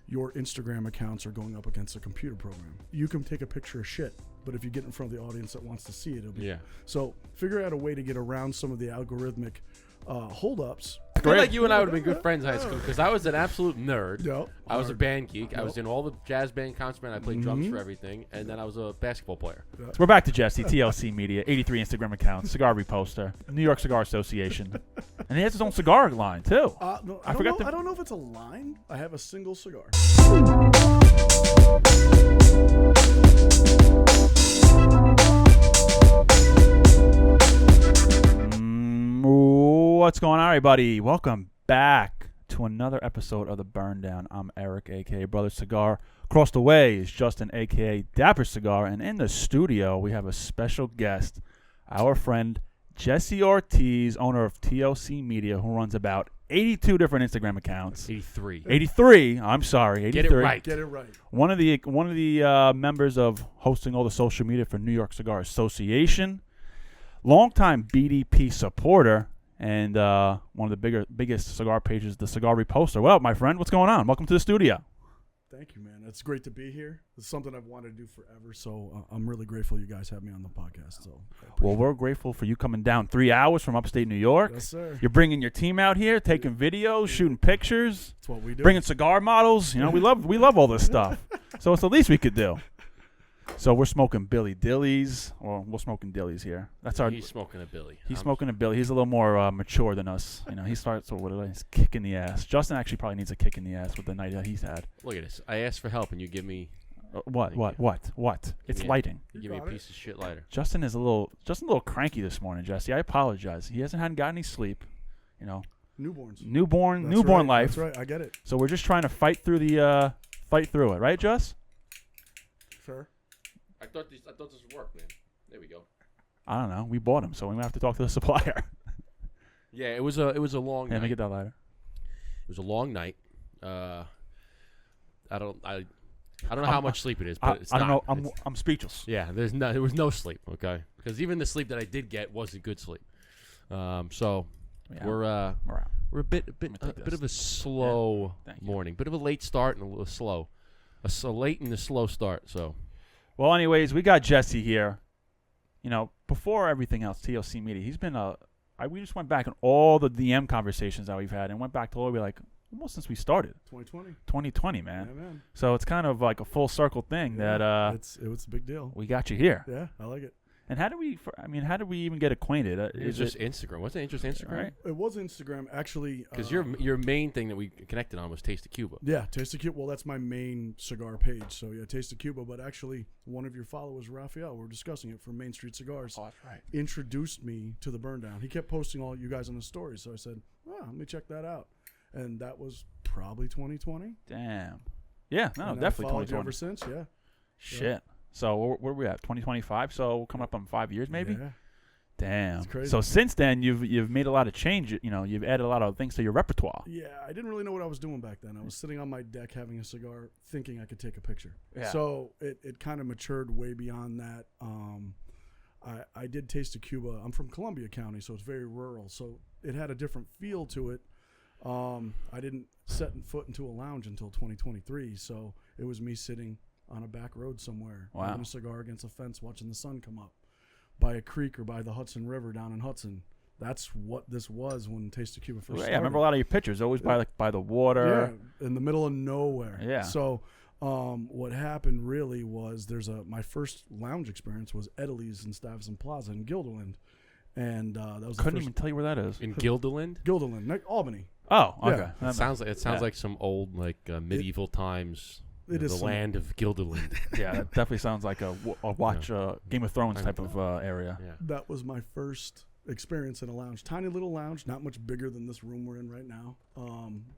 your Instagram accounts are going up against a computer program. You can take a picture of shit, but if you get in front of the audience that wants to see it, it'll be So figure out a way to get around some of the algorithmic holdups. I feel like you and I would have been good friends in high school because I was an absolute nerd. Yep. I was a band geek. I was in all the jazz band, concert band. I played drums for everything, and then I was a basketball player. So we're back to Jesse, TOC Media, 83 Instagram accounts, cigar reposter, New York Cigar Association, and he has his own cigar line too. No, I don't know if it's a line. I have a single cigar. What's going on, everybody? Welcome back to another episode of the Burndown. I'm Eric, a.k.a. Brother Cigar. Across the way is Justin, a.k.a. Dapper Cigar. And in the studio, we have a special guest, our friend Jesse Ortiz, owner of TOC Media, who runs about 82 different Instagram accounts. 83. I'm sorry. 83. Get it right. One of the members of hosting all the social media for New York Cigar Association. Longtime BDP supporter. And one of the biggest cigar pages, the Cigar Reposter. Well, my friend, what's going on? Welcome to the studio. Thank you, man. It's great to be here. It's something I've wanted to do forever, so I'm really grateful you guys have me on the podcast. So, well, we're grateful for you coming down 3 hours from upstate New York. Yes, sir. You're bringing your team out here, taking videos, shooting pictures. That's what we do. Bringing cigar models. You know, we love all this stuff. So it's the least we could do. So we're smoking Billy Dillies, or we're smoking Dillies here. He's smoking a Billy. He's smoking a Billy. He's a little more mature than us. You know, he starts with he's kick in the ass. Justin actually probably needs a kick in the ass with the night that he's had. Look at this. I asked for help and you give me What? It's lighting. You give me a piece of shit lighter. Justin is a little cranky this morning, Jesse. I apologize. He hadn't gotten any sleep. You know, newborn life. That's right. I get it. So we're just trying to fight through it, right, Just? Sure. I thought this would work, man. There we go. I don't know. We bought him, so we're gonna have to talk to the supplier. Yeah, it was a long night. Let me get that lighter. It was a long night. I don't know how much sleep it is, but I don't know. I'm speechless. Yeah, there was no sleep. Okay, because even the sleep that I did get wasn't good sleep. So yeah, we're a bit of a slow morning, bit of a late start and a little slow, a late and a slow start. So. Well, anyways, we got Jesse here. You know, before everything else, TOC Media, he's been we just went back on all the DM conversations that we've had and went back to almost since we started. 2020, man. Yeah, man. So it's kind of like a full circle thing that it was a big deal. We got you here. Yeah, I like it. And how do we even get acquainted? It's just Instagram. Wasn't it just Instagram? Right. It was Instagram, actually. Because your main thing that we connected on was Taste of Cuba. Yeah, Taste of Cuba. Well, that's my main cigar page. So, yeah, Taste of Cuba. But actually, one of your followers, Raphael, we were discussing it from Main Street Cigars. Oh, that's right. Introduced me to the Burndown. He kept posting all you guys on the stories. So I said, let me check that out. And that was probably 2020. Damn. Yeah, no, and definitely 2020. Ever since, yeah. Shit. Yeah. So where are we at? 2025. So we'll come up on 5 years, maybe. Yeah. Damn. It's crazy. So since then, you've made a lot of change. You know, you've added a lot of things to your repertoire. Yeah, I didn't really know what I was doing back then. I was sitting on my deck having a cigar, thinking I could take a picture. Yeah. So it kind of matured way beyond that. I did Taste of Cuba. I'm from Columbia County, so it's very rural. So it had a different feel to it. I didn't set foot into a lounge until 2023, so it was me sitting on a back road somewhere, having a cigar against a fence, watching the sun come up by a creek or by the Hudson River down in Hudson. That's what this was when Taste of Cuba first started. Yeah, I remember a lot of your pictures, always by the water. Yeah, in the middle of nowhere. Yeah. So what happened really was my first lounge experience was Italy's in Stuyvesant Plaza in Guilderland. And that was couldn't even tell you where that is. In Guilderland? Guilderland, Albany. Oh, okay. Yeah. It sounds like some old medieval times. It is the land of Guilderland. Yeah, it definitely sounds like a watch Game of Thrones type of area. Yeah. That was my first experience in a lounge. Tiny little lounge, not much bigger than this room we're in right now.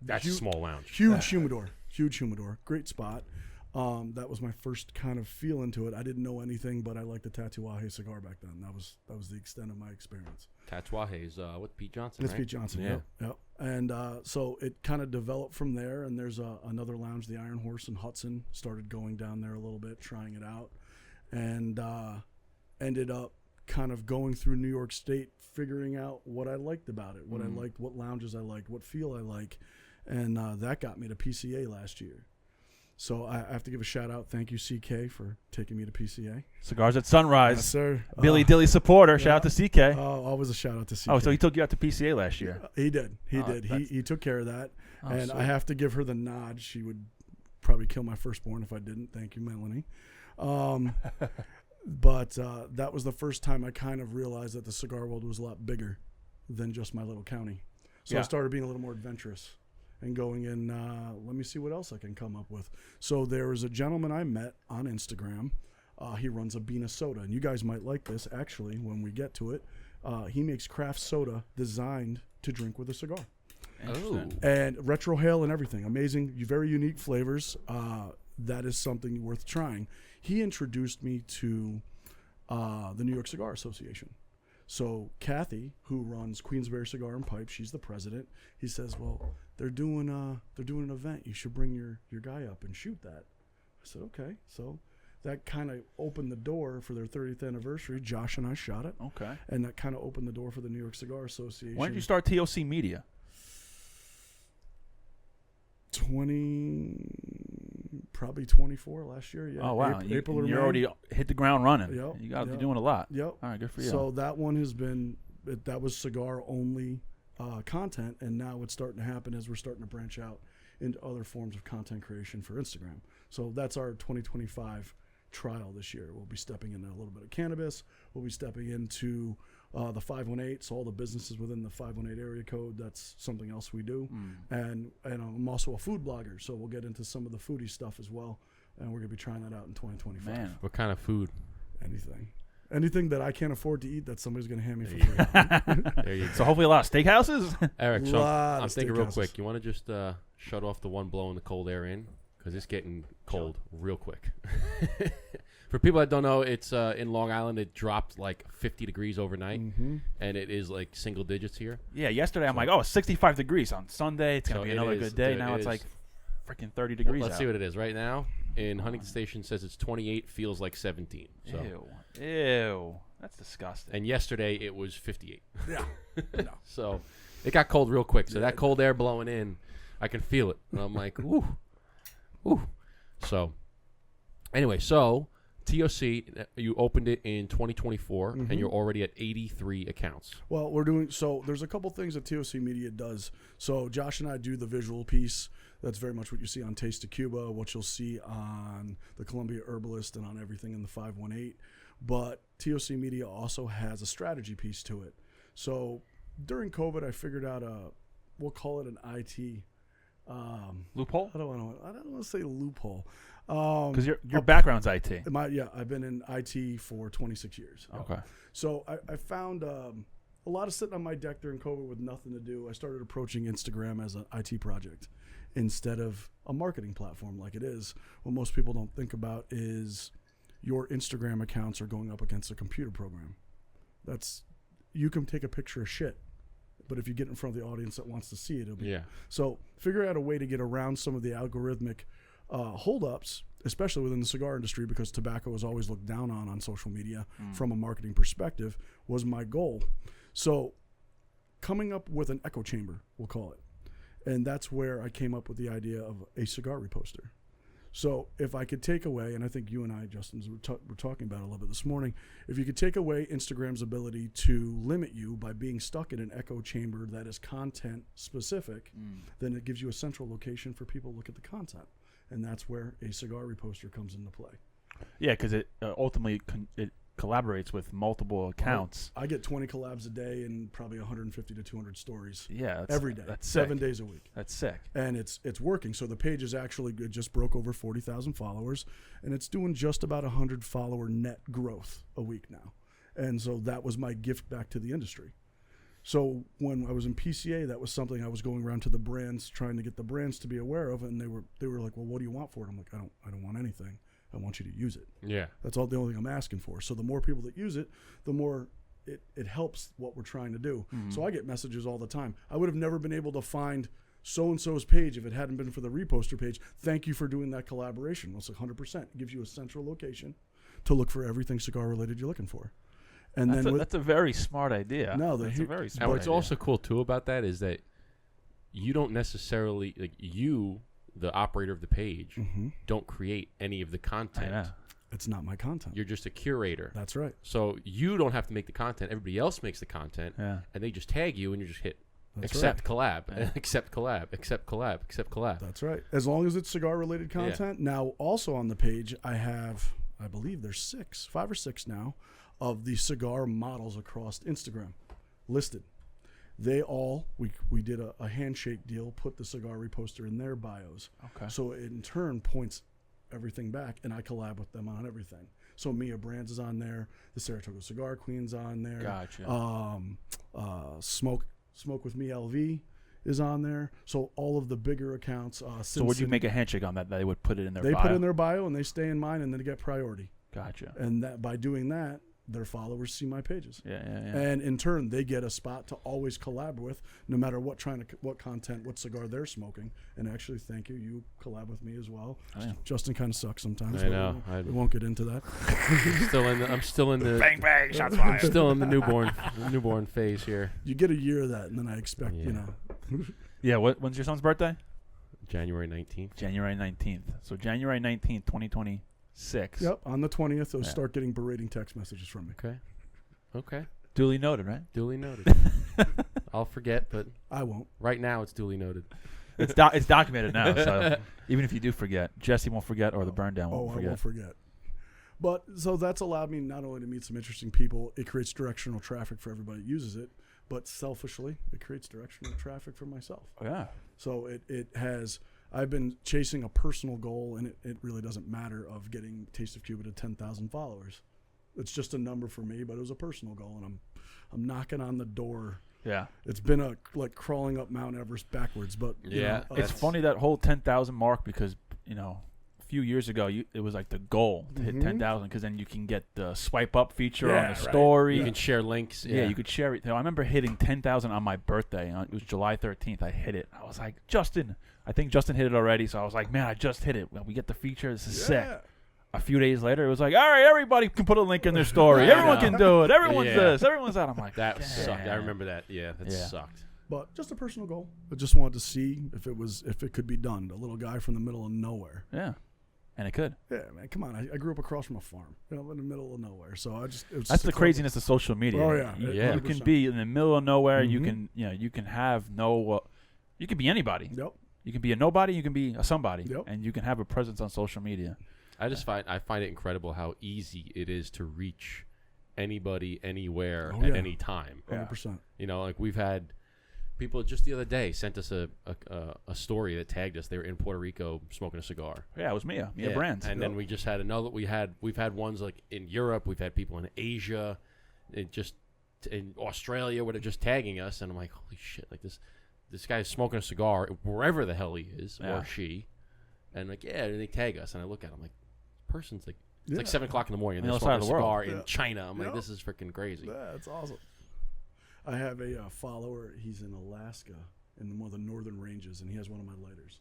That's a small lounge. Huge humidor. Great spot. That was my first kind of feel into it. I didn't know anything, but I liked the Tatuaje cigar back then. That was the extent of my experience. Tatuaje is with Pete Johnson, It's right? Pete Johnson, yep. And so it kind of developed from there, and there's another lounge, the Iron Horse in Hudson. Started going down there a little bit, trying it out, and ended up kind of going through New York State, figuring out what I liked about it, what I liked, what lounges I liked, what feel I like, and that got me to PCA last year. So I have to give a shout out. Thank you, CK, for taking me to PCA. Cigars at Sunrise. Yes, sir. Billy Dilly supporter. Shout out to CK. Always a shout out to CK. Oh, so he took you out to PCA last year. He did. He did. He took care of that. And sweet. I have to give her the nod. She would probably kill my firstborn if I didn't. Thank you, Melanie. But that was the first time I kind of realized that the cigar world was a lot bigger than just my little county. So I started being a little more adventurous and going in, let me see what else I can come up with. So there was a gentleman I met on Instagram. He runs a Bean of Soda. And you guys might like this, actually, when we get to it. He makes craft soda designed to drink with a cigar. Oh. And retrohale and everything. Amazing, very unique flavors. That is something worth trying. He introduced me to the New York Cigar Association. So Kathy, who runs Queensberry Cigar and Pipe, she's the president. He says, well, they're doing an event. You should bring your guy up and shoot that. I said, okay. So that kind of opened the door for their 30th anniversary. Josh and I shot it. Okay. And that kind of opened the door for the New York Cigar Association. When did you start TOC Media? Probably 24 last year. Yeah. Oh, wow. April or you May. already hit the ground running. Yep. You got to be doing a lot. Yep. All right, good for you. So that one has been, that was cigar only content, and now it's starting to happen as we're starting to branch out into other forms of content creation for Instagram. So that's our 2025 trial this year. We'll be stepping into a little bit of cannabis. We'll be stepping into the 518, so all the businesses within the 518 area code. That's something else we do. And I'm also a food blogger, so we'll get into some of the foodie stuff as well, and we're going to be trying that out in 2025. Man. What kind of food? Anything that I can't afford to eat that somebody's going to hand me for free. There you go. So hopefully a lot of steakhouses? Eric, so I'm thinking real quick. You want to just shut off the one blowing the cold air in? Because it's getting cold real quick. For people that don't know, it's in Long Island. It dropped like 50 degrees overnight, and it is like single digits here. Yeah, yesterday I'm like, 65 degrees on Sunday. It's going to be another good day. Now it's like freaking 30 degrees Let's see what it is. Right now, in Huntington Station, says it's 28, feels like 17. So. Ew. That's disgusting. And yesterday, it was 58. Yeah. No. So it got cold real quick. So that cold air blowing in, I can feel it. And I'm like, ooh. So anyway, TOC, you opened it in 2024, and you're already at 83 accounts. Well, there's a couple things that TOC Media does. So Josh and I do the visual piece. That's very much what you see on Taste of Cuba, what you'll see on the Columbia Herbalist, and on everything in the 518. But TOC Media also has a strategy piece to it. So during COVID, I figured out we'll call it an IT loophole? I don't want to say loophole. Because your background's IT. I've been in IT for 26 years. Okay. So I found a lot of sitting on my deck during COVID with nothing to do. I started approaching Instagram as an IT project instead of a marketing platform like it is. What most people don't think about is your Instagram accounts are going up against a computer program. You can take a picture of shit, but if you get in front of the audience that wants to see it, it'll be. Yeah. So figure out a way to get around some of the algorithmic holdups, especially within the cigar industry, because tobacco is always looked down on social media from a marketing perspective, was my goal. So coming up with an echo chamber, we'll call it. And that's where I came up with the idea of a cigar reposter. So if I could take away, and I think you and I, Justin, were talking about it a little bit this morning, if you could take away Instagram's ability to limit you by being stuck in an echo chamber that is content specific, then it gives you a central location for people to look at the content. And that's where a cigar reposter comes into play. Yeah, because it ultimately it collaborates with multiple accounts. I get 20 collabs a day and probably 150 to 200 stories. Yeah, every day. That's 7 days a week. That's sick. And it's working. So the page is actually it just broke over 40,000 followers, and it's doing just about 100 follower net growth a week now. And so that was my gift back to the industry. So when I was in PCA, that was something I was going around to the brands, trying to get the brands to be aware of, and they were like, "Well, what do you want for it?" I'm like, I don't want anything. I want you to use it. Yeah. That's the only thing I'm asking for. So the more people that use it, the more it helps what we're trying to do. So I get messages all the time. I would have never been able to find so-and-so's page if it hadn't been for the reposter page. Thank you for doing that collaboration. Well, it's 100%. It gives you a central location to look for everything cigar-related you're looking for. And that's a very smart idea. No, that's a very smart And what's idea. also cool, too, about that is that you don't necessarily, the operator of the page, don't create any of the content. It's not my content. You're just a curator. That's right. So you don't have to make the content. Everybody else makes the content, and they just tag you, and you just hit accept collab, accept collab, accept collab, accept collab. That's right. As long as it's cigar-related content. Yeah. Now, also on the page, I have, I believe there's 5 or 6 now, of the cigar models across Instagram listed. They all, we did a handshake deal, put the cigar reposter in their bios. Okay. So it in turn points everything back, and I collab with them on everything. So Mia Brands is on there, the Saratoga Cigar Queen's on there. Gotcha. Smoke with Me LV is on there. So all of the bigger accounts. So would you make a handshake on that? They would put it in their bio? They put it in their bio, and they stay in mine, and then get priority. Gotcha. And that by doing that, their followers see my pages. Yeah. And in turn, they get a spot to always collab with, no matter what content, what cigar they're smoking. And actually, thank you. You collab with me as well. Oh, yeah. Justin kind of sucks sometimes. I know. We won't get into that. I'm still in the bang bang shots fired. Still in the newborn phase here. You get a year of that, and then I expect Yeah. When's your son's birthday? January 19th. January 19th. So January 19th, 2026. Yep. On the 20th, they'll start getting berating text messages from me. Okay. Duly noted, right? Duly noted. I'll forget, but I won't. Right now, it's duly noted. It's documented now, so even if you do forget, Jesse won't forget, or the burn down won't forget. I won't forget. But so that's allowed me not only to meet some interesting people, it creates directional traffic for everybody that uses it, but selfishly, it creates directional traffic for myself. Oh, yeah. So it has. I've been chasing a personal goal, and it really doesn't matter of getting Taste of Cuba to 10,000 followers. It's just a number for me, but it was a personal goal, and I'm knocking on the door. Yeah, it's been like crawling up Mount Everest backwards, but it's funny that whole 10,000 mark, because a few years ago it was like the goal to hit 10,000, because then you can get the swipe up feature on the story. You can share links. Yeah, you could share it. I remember hitting 10,000 on my birthday. It was July 13th. I hit it. I was like, I think Justin hit it already, so I was like, man, I just hit it. We get the feature. This is sick. A few days later, it was like, all right, everybody can put a link in their story. Everyone can do it. Everyone's this. Everyone's that. I'm like, that sucked. I remember that. Yeah, that sucked. But just a personal goal. I just wanted to see if it could be done. A little guy from the middle of nowhere. Yeah. And it could. Yeah, man, come on. I grew up across from a farm, in the middle of nowhere. So that's the craziness of social media. Oh yeah, you can be in the middle of nowhere. You can you can have you can be anybody. Yep. You can be a nobody. You can be a somebody. Yep. And you can have a presence on social media. I find it incredible how easy it is to reach anybody anywhere at any time. 100%. Like we've had people just the other day sent us a story that tagged us. They were in Puerto Rico smoking a cigar. Yeah, it was Mia Brands. And then we just had another. We've had ones like in Europe. We've had people in Asia, in Australia, where they're just tagging us. And I'm like, holy shit! Like this guy is smoking a cigar wherever the hell he is or she, and like and they tag us, and I look at him like, person's like. It's like 7 o'clock in the morning, and they're smoking a cigar in China. I'm like, this is freaking crazy. Yeah, it's awesome. I have a follower. He's in Alaska, in one of the northern ranges, and he has one of my lighters.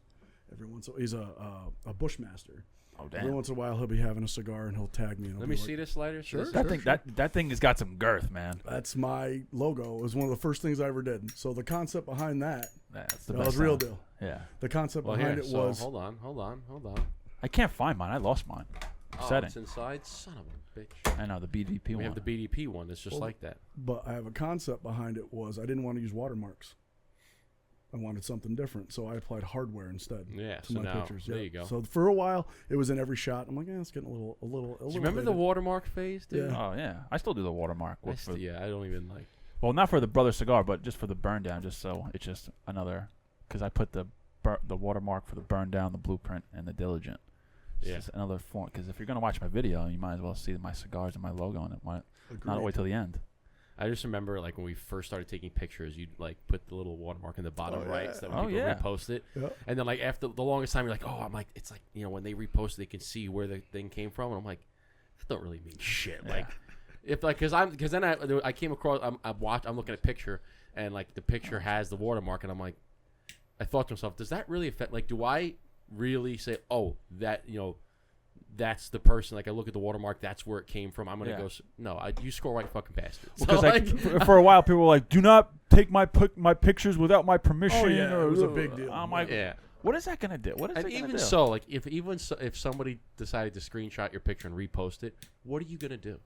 He's a Bushmaster. Oh damn! Every once in a while, he'll be having a cigar, and he'll tag me. Let me see this lighter. Sure. That thing has got some girth, man. That's my logo. It was one of the first things I ever did. So the concept behind that was real deal. Yeah. The concept behind it was. Hold on. I can't find mine. I lost mine. It's inside. Son of a bitch. I know the BDP one. We have the BDP one. It's just like that. But I have a concept behind it was I didn't want to use watermarks. I wanted something different, so I applied hardware instead. Yeah, to my pictures. There you go. So for a while, it was in every shot. I'm like, it's getting a little. Do you remember the watermark phase, dude? Yeah. Oh yeah, I still do the watermark. I don't even like. Well, not for the Brother Cigar, but just for the burn down. Just so it's just another, because I put the watermark for the burn down, the blueprint, and the diligent. It's just another form. Because if you're gonna watch my video, you might as well see my cigars and my logo on it. Why not wait till the end? I just remember, like, when we first started taking pictures, you'd, like, put the little watermark in the bottom right so that when people repost it. Yep. And then, like, after the longest time, you're like, I'm like, it's like, when they repost it, they can see where the thing came from. And I'm like, that don't really mean shit. Yeah. Like, because then I came across, I'm looking at a picture, and, like, the picture has the watermark, and I'm like, I thought to myself, does that really affect, like, do I really say, that, that's the person? Like, I look at the watermark, that's where it came from. I'm gonna go. No, you scroll right fucking past it. Because for a while, people were like, "Do not take my pictures without my permission." Oh yeah, it was a big deal. I'm like, What is that gonna do? What is it gonna even do? so, like if somebody decided to screenshot your picture and repost it, what are you gonna do?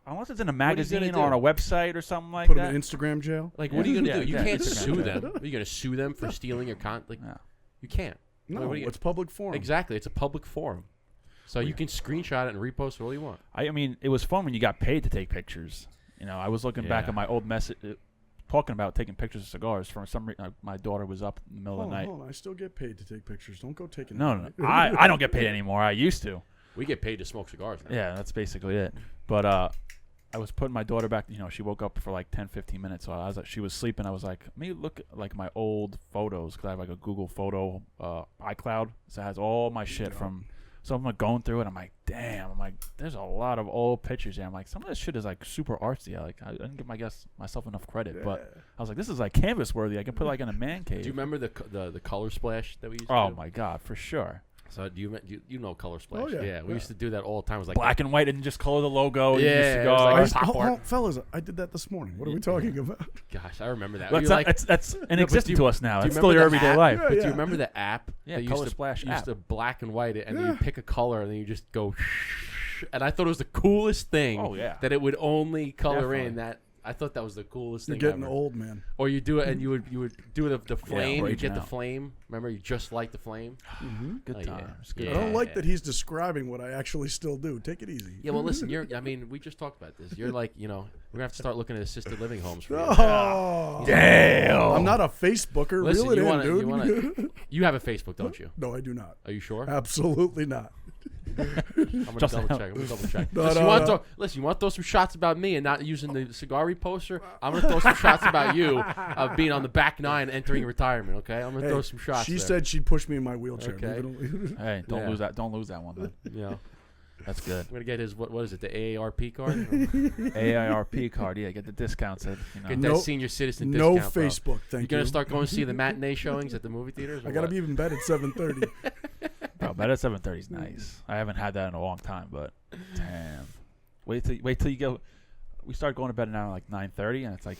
Unless it's in a magazine do? or on a website or something like Put that. them in Instagram jail. Like, what are you gonna do? You can't Instagram sue jail. them. Are you gonna sue them for stealing your content? Like, No. you can't. No, it's public forum. Exactly, it's a public forum, so you can screenshot it and repost it all you want. I mean, it was fun when you got paid to take pictures. You know, I was looking back at my old message, talking about taking pictures of cigars. For some reason, my daughter was up in the middle of the night. Hold on. I still get paid to take pictures. Don't go taking. No. I don't get paid anymore. I used to. We get paid to smoke cigars now. Yeah, that's basically it. But I was putting my daughter back. You know, she woke up for like 10, 15 minutes. So I was like, she was sleeping. I was like, let me look at like my old photos because I have like a Google photo iCloud. So it has all my shit from. So I'm like going through it. I'm like, damn. I'm like, there's a lot of old pictures here. I'm like, some of this shit is like super artsy. I didn't give myself enough credit, but I was like, this is like canvas worthy. I can put like in a man cave. Do you remember the color splash that we used to Oh do? my god, for sure. So do you know color splash? Oh, yeah. We used to do that all the time. It was like Black and white and just color the logo. Yeah, and the it cigar. was like pop art. Fellas, I did that this morning. What are we talking about? Gosh, I remember that. That's inexistent to us now. It's you still your remember the everyday app? life. But do you remember the app? Yeah, that Color Splash you used app. to black and white it, and then you pick a color, and then you just go. And I thought it was the coolest thing. Oh, yeah. That it would only color in Definitely. that. I thought that was the coolest You're thing getting ever. old, man. Or you do it, and you would do the flame. You raging get the out. flame. Remember, you just light the flame. Good Oh, times. yeah. Good I don't times. like that he's describing what I actually still do. Take it easy. Yeah, well, listen. We just talked about this. You're like, we're gonna have to start looking at assisted living homes for you. Oh, Damn. I'm not a Facebooker. Listen, Reel it you in, wanna- dude. You have a Facebook, don't you? No, I do not. Are you sure? Absolutely not. I'm gonna Justin, double check. No, Listen, no. you want to throw some shots about me and not using the cigar reposter? I'm gonna throw some shots about you of being on the back nine, entering retirement. Okay, I'm gonna throw some shots. She there. said she'd push me in my wheelchair. Okay. Hey, don't Yeah. lose that. Don't lose that one, man. Yeah, That's good. I'm gonna get his what is it? The AARP card? AIRP card. Yeah, get the discounts. Get Get that No- senior citizen No discount. bro. Facebook, You thank gonna you. start going to see the matinee showings at the movie theaters? Or I gotta what? be in bed at 7:30. Bro, bed at 7:30 is nice. I haven't had that in a long time, but damn. Wait till you go. We start going to bed now at like 9:30, and it's like,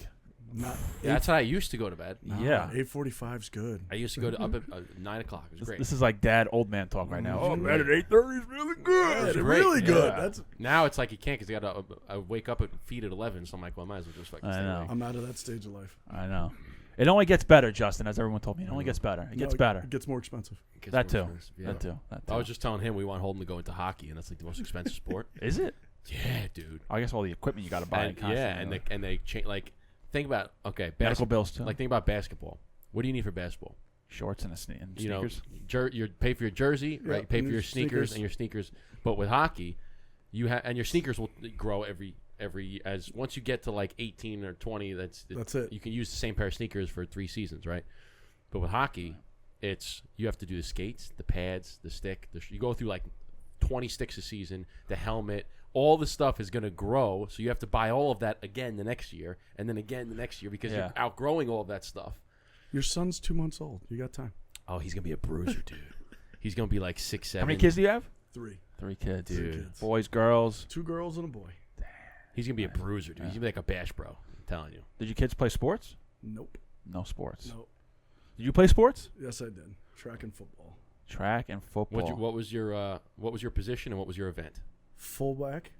Not Yeah, that's how I used to go to bed. yeah. 8:45's good. I used to go to up at 9 o'clock. It was great. This is like dad old man talk right now. Oh, Mhm. bed at 8:30 is really good. It's Really great, good. yeah. That's. Now it's like you can't because you got to I wake up at feed at 11, so I'm like, well, I might as well just fucking I stay know. awake. I'm out of that stage of life. I know. It only gets better, Justin, as everyone told me. It only gets better. It gets better. It gets more expensive. It gets That more too. expensive, yeah. That too. That too. I was just telling him we want Holden to go into hockey, and that's like the most expensive sport. Is it? Yeah, dude. I guess all the equipment you got to buy. And, constantly, yeah, and like, they change. Like, think about medical bills too. Like, think about basketball. What do you need for basketball? Shorts and and You know, sneakers. you pay for your jersey, Yeah, right? You pay and for your your sneakers sneakers. and your sneakers. But with hockey, and your sneakers will grow every as once you get to like 18 or 20. That's it. You can use the same pair of sneakers for 3 seasons, right? But with hockey, you have to do the skates, the pads, the stick. You go through like 20 sticks a season, the helmet. All the stuff is going to grow, so you have to buy all of that again the next year, and then again the next year because you're outgrowing all of that stuff. Your son's 2 months old. You got time. Oh, he's going to be a bruiser, dude. He's going to be like 6'7". How many kids do you have? 3. 3 kids. Dude. 3 kids. Boys, girls. 2 girls and a boy. He's going to be a bruiser, dude. He's going to be like a bash bro. I'm telling you. Did your kids play sports? Nope. No sports. Nope. Did you play sports? Yes, I did. Track and football. Track and football. What was your position and what was your event? Fullback,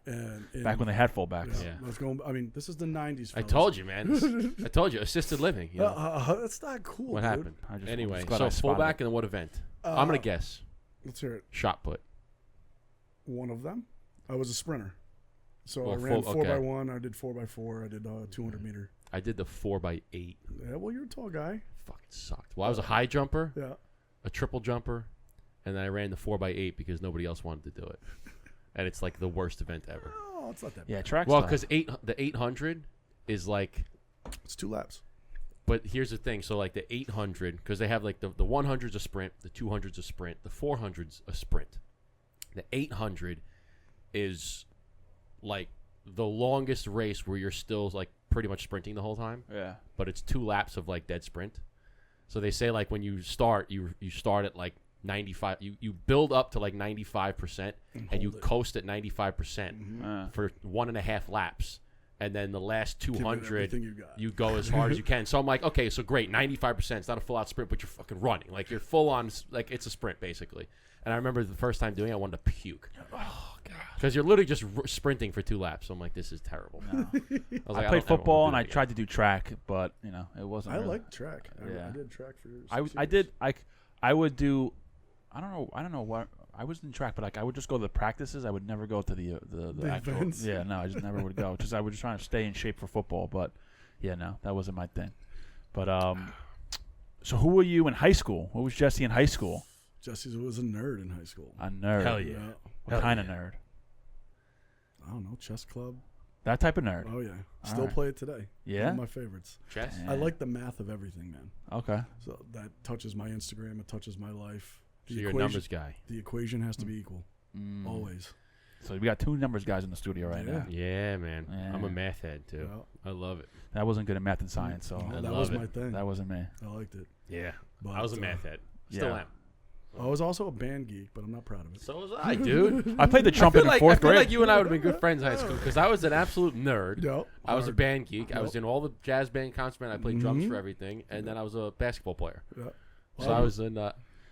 and Back when they had fullbacks. Yeah. Let's go. I mean, this is the 90s. I fellas. told you, man. I told you, assisted living. You know? That's not cool. What dude. happened? I'm Anyway, just glad so I spotted fullback it. and what event? I'm gonna guess. Let's hear it. Shot put. One of them. I was a sprinter, so Well, I ran full- 4x1. I did 4x4. I did 200 meter. I did the 4x8. Yeah, well, you're a tall guy. Fucking sucked. Well, I was a high jumper, Yeah. a triple jumper, and then I ran the 4x8 because nobody else wanted to do it. And it's like the worst event ever. Oh, it's not that Yeah, bad. track. Well, because the 800 is like. It's 2 laps. But here's the thing. So, like, the 800, because they have, like, the 100's a sprint, the 200's a sprint, the 400's a sprint. The 800 is, like, the longest race where you're still, like, pretty much sprinting the whole time. Yeah. But it's 2 laps of, like, dead sprint. So they say, like, when you start, you start at, like, 95. You build up to, like, 95%, and you hold it. coast at 95% for 1.5 laps. and then the last 200 you go as hard as you can. So I'm like, okay, so great, 95%. It's not a full out sprint, but you're fucking running. Like you're full on, like it's a sprint basically. And I remember the first time doing it, I wanted to puke. Oh god! Because you're literally just sprinting for 2 laps. So I'm like, this is terrible. No. I played football and I tried to do track, but it wasn't. I really. liked track. I did track for years. I would do. I don't know what. I was in track, but like I would just go to the practices. I would never go to the actual events. Yeah, no, I just never would go. Just I was just trying to stay in shape for football, but yeah, no, that wasn't my thing. But so who were you in high school? What was Jesse in high school? Jesse was a nerd in high school. A nerd. Hell yeah. What kind of nerd? I don't know, chess club. That type of nerd. Oh yeah, still play it today. Yeah, one of my favorites. Chess. I like the math of everything, man. Okay. So that touches my Instagram. It touches my life. So you're a numbers guy. The equation has to be equal, always. So we got 2 numbers guys in the studio right now. Yeah, man. Yeah. I'm a math head too. Yeah. I love it. I wasn't good at math and science, so that was my thing. that wasn't me. I liked it. Yeah, But, I was a math head. Still am. I was also a band geek, but I'm not proud of it. So was I, dude. I played the trumpet in 4th grade. I feel like you and I would have been good friends in high school because I was an absolute nerd. Yep. I was a band geek. I was in all the jazz band concerts. I played drums for everything, and then I was a basketball player. Yep. So I was in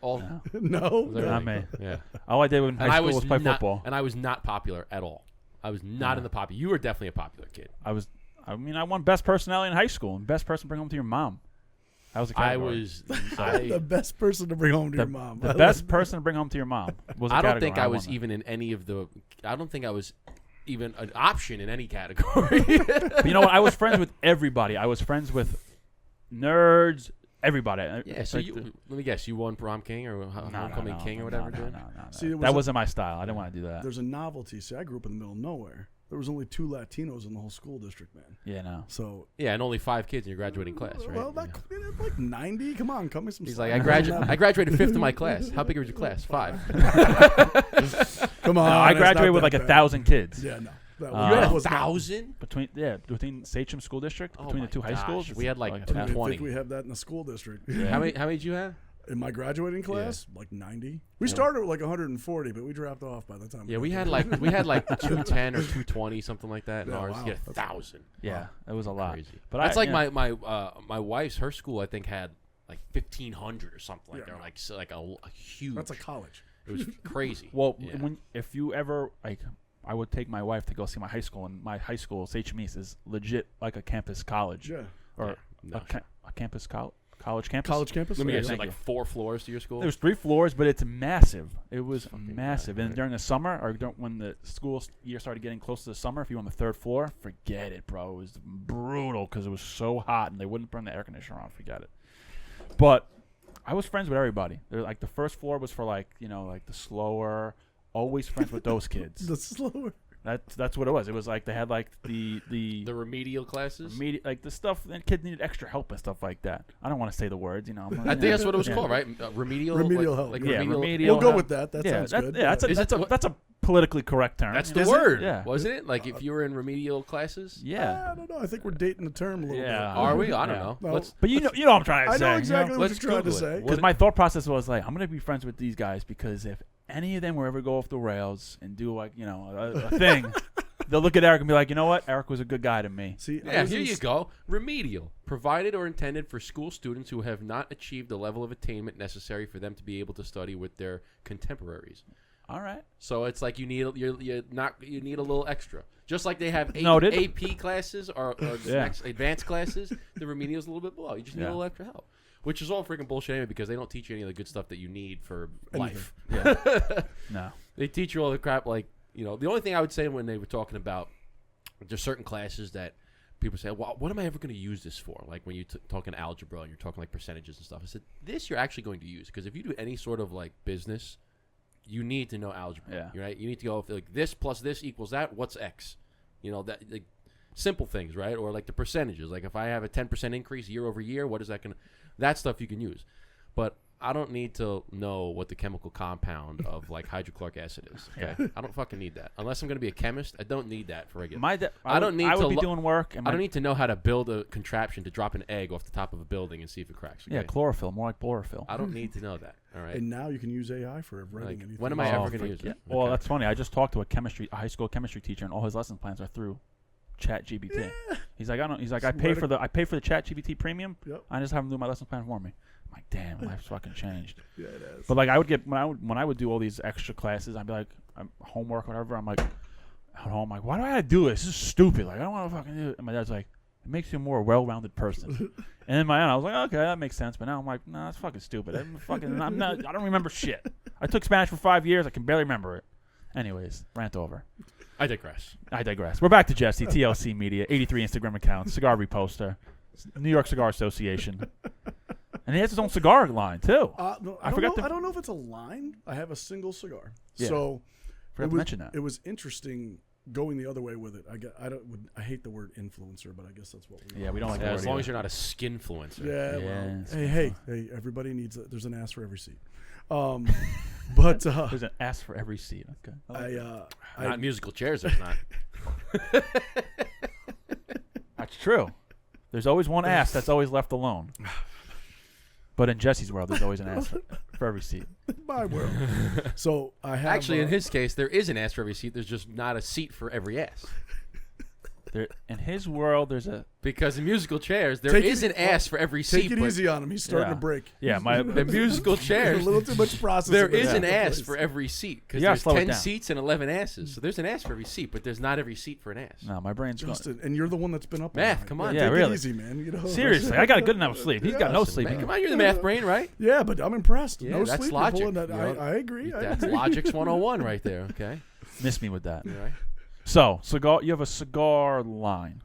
all. No, not me. Yeah. All I did in high school was play football. And I was not popular at all. I was not in the popular. You were definitely a popular kid. I won best personality in high school and best person to bring home to your mom. That was the category. The best person to bring home to your mom. The best person to bring home to your mom was. I don't think I was even in any of the. I don't think I was even an option in any category. But you know what? I was friends with everybody. I was friends with nerds. Everybody. Yeah. So let me guess. You won prom king or homecoming king or whatever. No. See, that wasn't my style. I didn't want to do that. There's a novelty. See, I grew up in the middle of nowhere. There was only 2 Latinos in the whole school district, man. Yeah, no. So yeah, and only 5 kids in your graduating class, right? Well, like 90. Come on, cut me some. He's like, I graduated 5th in my class. How big was your class? 5. Come on, no, I graduated with like 1,000 kids. Yeah, no. You had 1,000 between Sachem School District, between the 2 high schools. We had like I 220. think we have that in the school district. Yeah. How many did you have? In my graduating class, like 90. We started with like 140, but we dropped off by the time. Yeah, we had like 210 or 220, something like that. And ours, wow. you had 1,000. Yeah, it was a lot. Crazy. But that's like my wife's. Her school, I think, had like 1,500 or something like that. Or like a huge. That's a college. It was crazy. Well, if you ever like, I would take my wife to go see my high school, and my high school, Sachem East, is legit like a campus college. Yeah. Or a campus college. College campus? College campus? Let me guess, like 4 floors to your school? There's 3 floors, but it's massive. It was massive. And during the summer, or when the school year started getting close to the summer, if you were on the 3rd floor, forget it, bro. It was brutal because it was so hot, and they wouldn't burn the air conditioner on. Forget it. But I was friends with everybody. Like the 1st floor was for like the slower. Always friends with those kids. The slower. That's what it was. It was like they had like the remedial classes, like the stuff. And kids needed extra help and stuff like that. I don't want to say the words, I think that's what it was called, right? Remedial help. Like remedial. We'll go with that. That sounds good. Yeah, that's a politically correct term. That's the word, yeah. Wasn't it? Like if you were in remedial classes. Yeah. I don't know. I think we're dating the term a little bit. Are we? I don't know. No. But you know what I'm trying to say. I know exactly what you're trying to say. Because my thought process was like, I'm gonna be friends with these guys because if any of them will ever go off the rails and do like a thing. They'll look at Eric and be like, you know what? Eric was a good guy to me. See, here you go. Remedial. Provided or intended for school students who have not achieved the level of attainment necessary for them to be able to study with their contemporaries. All right. So it's like you need a little extra. Just like they have AP classes or advanced classes, the remedial's a little bit below. You just need a little extra help. Which is all freaking bullshit anyway because they don't teach you any of the good stuff that you need for life. Yeah. No. They teach you all the crap like, the only thing I would say when they were talking about there's certain classes that people say, well, what am I ever going to use this for? Like when you're talking algebra and you're talking like percentages and stuff. I said, this you're actually going to use because if you do any sort of like business, you need to know algebra. Yeah. Right? You need to go like this plus this equals that. What's X? That like, simple things, right? Or like the percentages. Like if I have a 10% increase year over year, what is that going to? That stuff you can use. But I don't need to know what the chemical compound of like hydrochloric acid is. Okay? I don't fucking need that. Unless I'm going to be a chemist, I don't need that for regular. I would be doing work. I don't need to know how to build a contraption to drop an egg off the top of a building and see if it cracks. Okay? Yeah, chlorophyll, more like chlorophyll. I don't need to know that. All right. And now you can use AI for writing anything. When am I ever going to use it? Well, that's funny. I just talked to a high school chemistry teacher, and all his lesson plans are through ChatGPT. Yeah. He's like, I pay for the ChatGPT premium. Yep. I just have him do my lesson plan for me. I'm like, damn, life's fucking changed. Yeah, it is. But like, I would get when I would do all these extra classes, I'd be like, homework, whatever. I'm like, at home, I'm like, why do I gotta do this? This is stupid. Like, I don't want to fucking do it. And my dad's like, it makes you a more well-rounded person. And in my own, I was like, okay, that makes sense. But now I'm like, nah, that's fucking stupid. I don't remember shit. I took Spanish for 5 years. I can barely remember it. Anyways, rant over. I digress. We're back to Jesse, TOC Media, 83 Instagram accounts, cigar reposter, New York Cigar Association. And he has his own cigar line, too. No, I don't know if it's a line. I have a single cigar. Yeah. So forgot to mention that. It was interesting going the other way with it. I hate the word influencer, but I guess that's what we. Yeah, we don't like that. that. As long as you're not a skinfluencer. Yeah. Yeah, well, hey, everybody needs. There's an ass for every seat. But there's an ass for every seat. Okay. Not musical chairs. There's not. That's true. There's always one ass that's always left alone. But in Jesse's world, there's always an ass for every seat. My world. So I have Actually, in his case, there is an ass for every seat. There's just not a seat for every ass. In his world, there's a... Because in musical chairs, there is an ass for every seat. Take it easy on him. He's starting to break. Yeah, the musical chairs. A little too much processing. There is an ass for every seat. Because there's slow it 10 down. seats and 11 asses. So there's an ass for every seat, but there's not every seat for an ass. No, my brain's Justin, and you're the one that's been up all Math, night. come on. Yeah, take really. it easy, man. You know? Seriously, I got a good enough sleep. He's got no sleep. Man, come on, you're the math brain, right? Yeah, but I'm impressed. Yeah, No that's sleep. logic. You're pulling that. I agree. That's Logic's 101 right there, okay? Miss me with that. All right. So, cigar. You have a cigar line.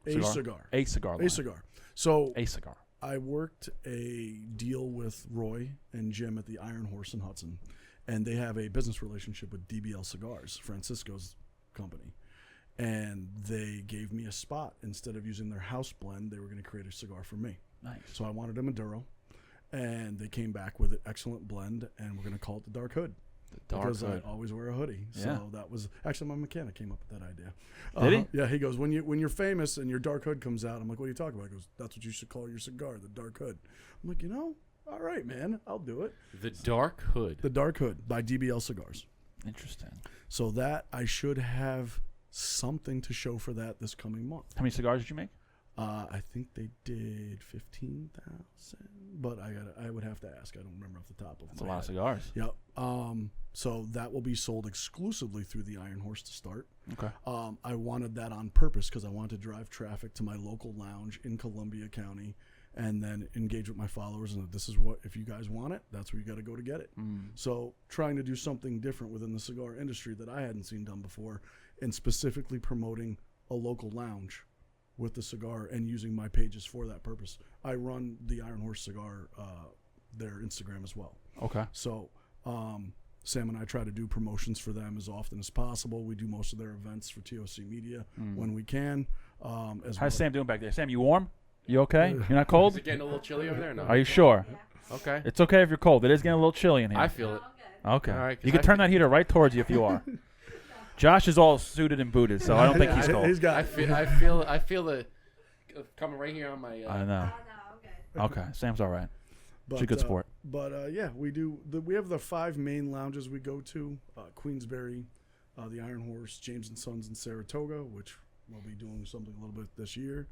A cigar. line. A cigar. So a cigar. I worked a deal with Roy and Jim at the Iron Horse in Hudson, and they have a business relationship with DBL Cigars, Francisco's company. And they gave me a spot. Instead of using their house blend, they were going to create a cigar for me. Nice. So I wanted a Maduro, and they came back with an excellent blend, and we're going to call it the Dark Hood. Because I always wear a hoodie. So that was actually my mechanic came up with that idea. Did he? Yeah, he goes, when you're famous and your dark hood comes out, I'm like, what are you talking about? He goes, that's what you should call your cigar, the Dark Hood. I'm like, all right, man, I'll do it. The Dark Hood. The Dark Hood by DBL Cigars. Interesting. So that I should have something to show for that this coming month. How many cigars did you make? I think they did 15,000, but I would have to ask. I don't remember off the top of That's my a lot head. of cigars. Yep. So that will be sold exclusively through the Iron Horse to start. Okay. I wanted that on purpose because I wanted to drive traffic to my local lounge in Columbia County and then engage with my followers. And this is what, if you guys want it, that's where you got to go to get it. So trying to do something different within the cigar industry that I hadn't seen done before, and specifically promoting a local lounge with the cigar and using my pages for that purpose. I run the Iron Horse Cigar, their Instagram as well. Okay. So Sam and I try to do promotions for them as often as possible. We do most of their events for TOC Media when we can. How's Sam doing back there? Sam, you warm? You okay? You're not cold? Is it getting a little chilly over there? No. Are you sure? Okay. It's okay if you're cold. It is getting a little chilly in here. I feel it. Okay. All right, you can turn that heater right towards you if you are. Josh is all suited and booted, so I don't think he's cold. He's got. I feel the coming right here on my. I know. Okay. Sam's all right. She's a good sport. But yeah, we do. We have the 5 main lounges we go to: Queensberry, the Iron Horse, James and Sons in Saratoga, which we'll be doing something a little bit this year.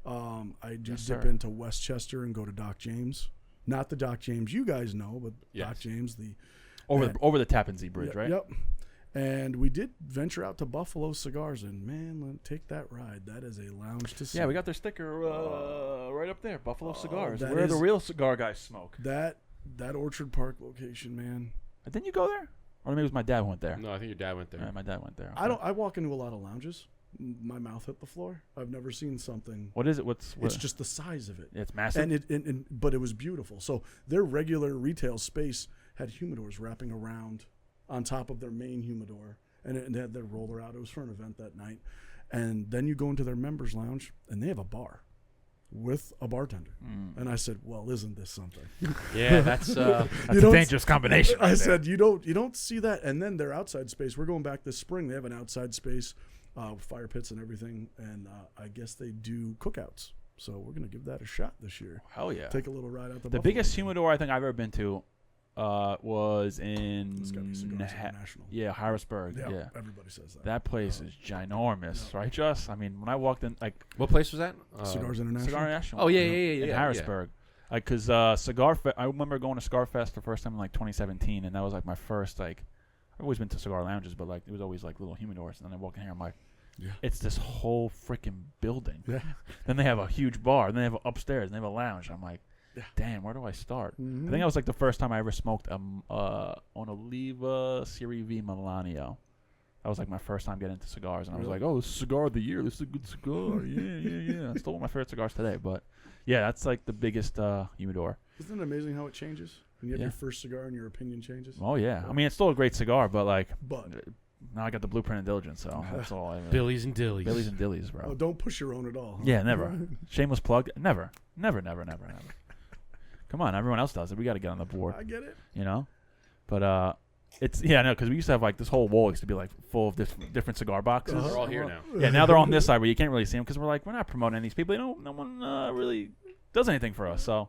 I do dip into Westchester and go to Doc James, not the Doc James you guys know, but Doc James, the over the Tappan Zee Bridge, right? Yep. And we did venture out to Buffalo Cigars, and man, take that ride. That is a lounge to see. Yeah, we got their sticker right up there, Buffalo Cigars. that Where the is- real cigar guys smoke. That Orchard Park location, man. Didn't you go there? Or maybe it was my dad went there. No, I think your dad went there. Yeah, my dad went there. I walk into a lot of lounges. My mouth hit the floor. I've never seen something. What is it? It's just the size of it. It's massive. But it was beautiful. So their regular retail space had humidors wrapping around on top of their main humidor, and they had their roller out. It was for an event that night. And then you go into their members lounge, and they have a bar with a bartender. And I said, well, isn't this something? Yeah, that's a dangerous combination. I said, you don't see that. And then their outside space, we're going back this spring. They have an outside space, fire pits and everything. And I guess they do cookouts. So we're going to give that a shot this year. Hell yeah. Take a little ride out The Buffalo biggest again. humidor I think I've ever been to was in It's gotta be Cigars International. Yeah, Harrisburg. Yeah, Yeah, everybody says that. that place is ginormous, right, Just? I mean, when I walked in, like, What place was that? Cigars International. Cigar International. Oh, yeah, in Harrisburg. Like, cause Cigar Fest. I remember going to Cigar Fest the first time in like 2017, and that was like my first like. I've always been to cigar lounges, but like it was always like little humidors. And then I walk in here, I'm like, it's this whole freaking building. Yeah. Then they have a huge bar. Then they have upstairs. And they have a lounge. I'm like, damn, where do I start? Mm-hmm. I think that was like the first time I ever smoked on Oliva Serie V Milanio. That was like my first time getting into cigars, and I was like, oh, this is cigar of the year. This is a good cigar. yeah. It's still one of my favorite cigars today. But yeah, that's like the biggest humidor. Isn't it amazing how it changes? When you have your first cigar and your opinion changes? Oh, yeah. I mean, it's still a great cigar, but like, But now I got the blueprint and diligence, so that's all I Billies and Dillies. Billies and Dillies, bro. oh, don't push your own at all. Huh? Yeah, never. Shameless plug. Never. Come on, everyone else does it. We got to get on the board. I get it. You know? But it's because we used to have like this whole wall used to be like full of different cigar boxes. They're all here now. Yeah, now they're on this side where you can't really see them because we're not promoting these people. No one really does anything for us. So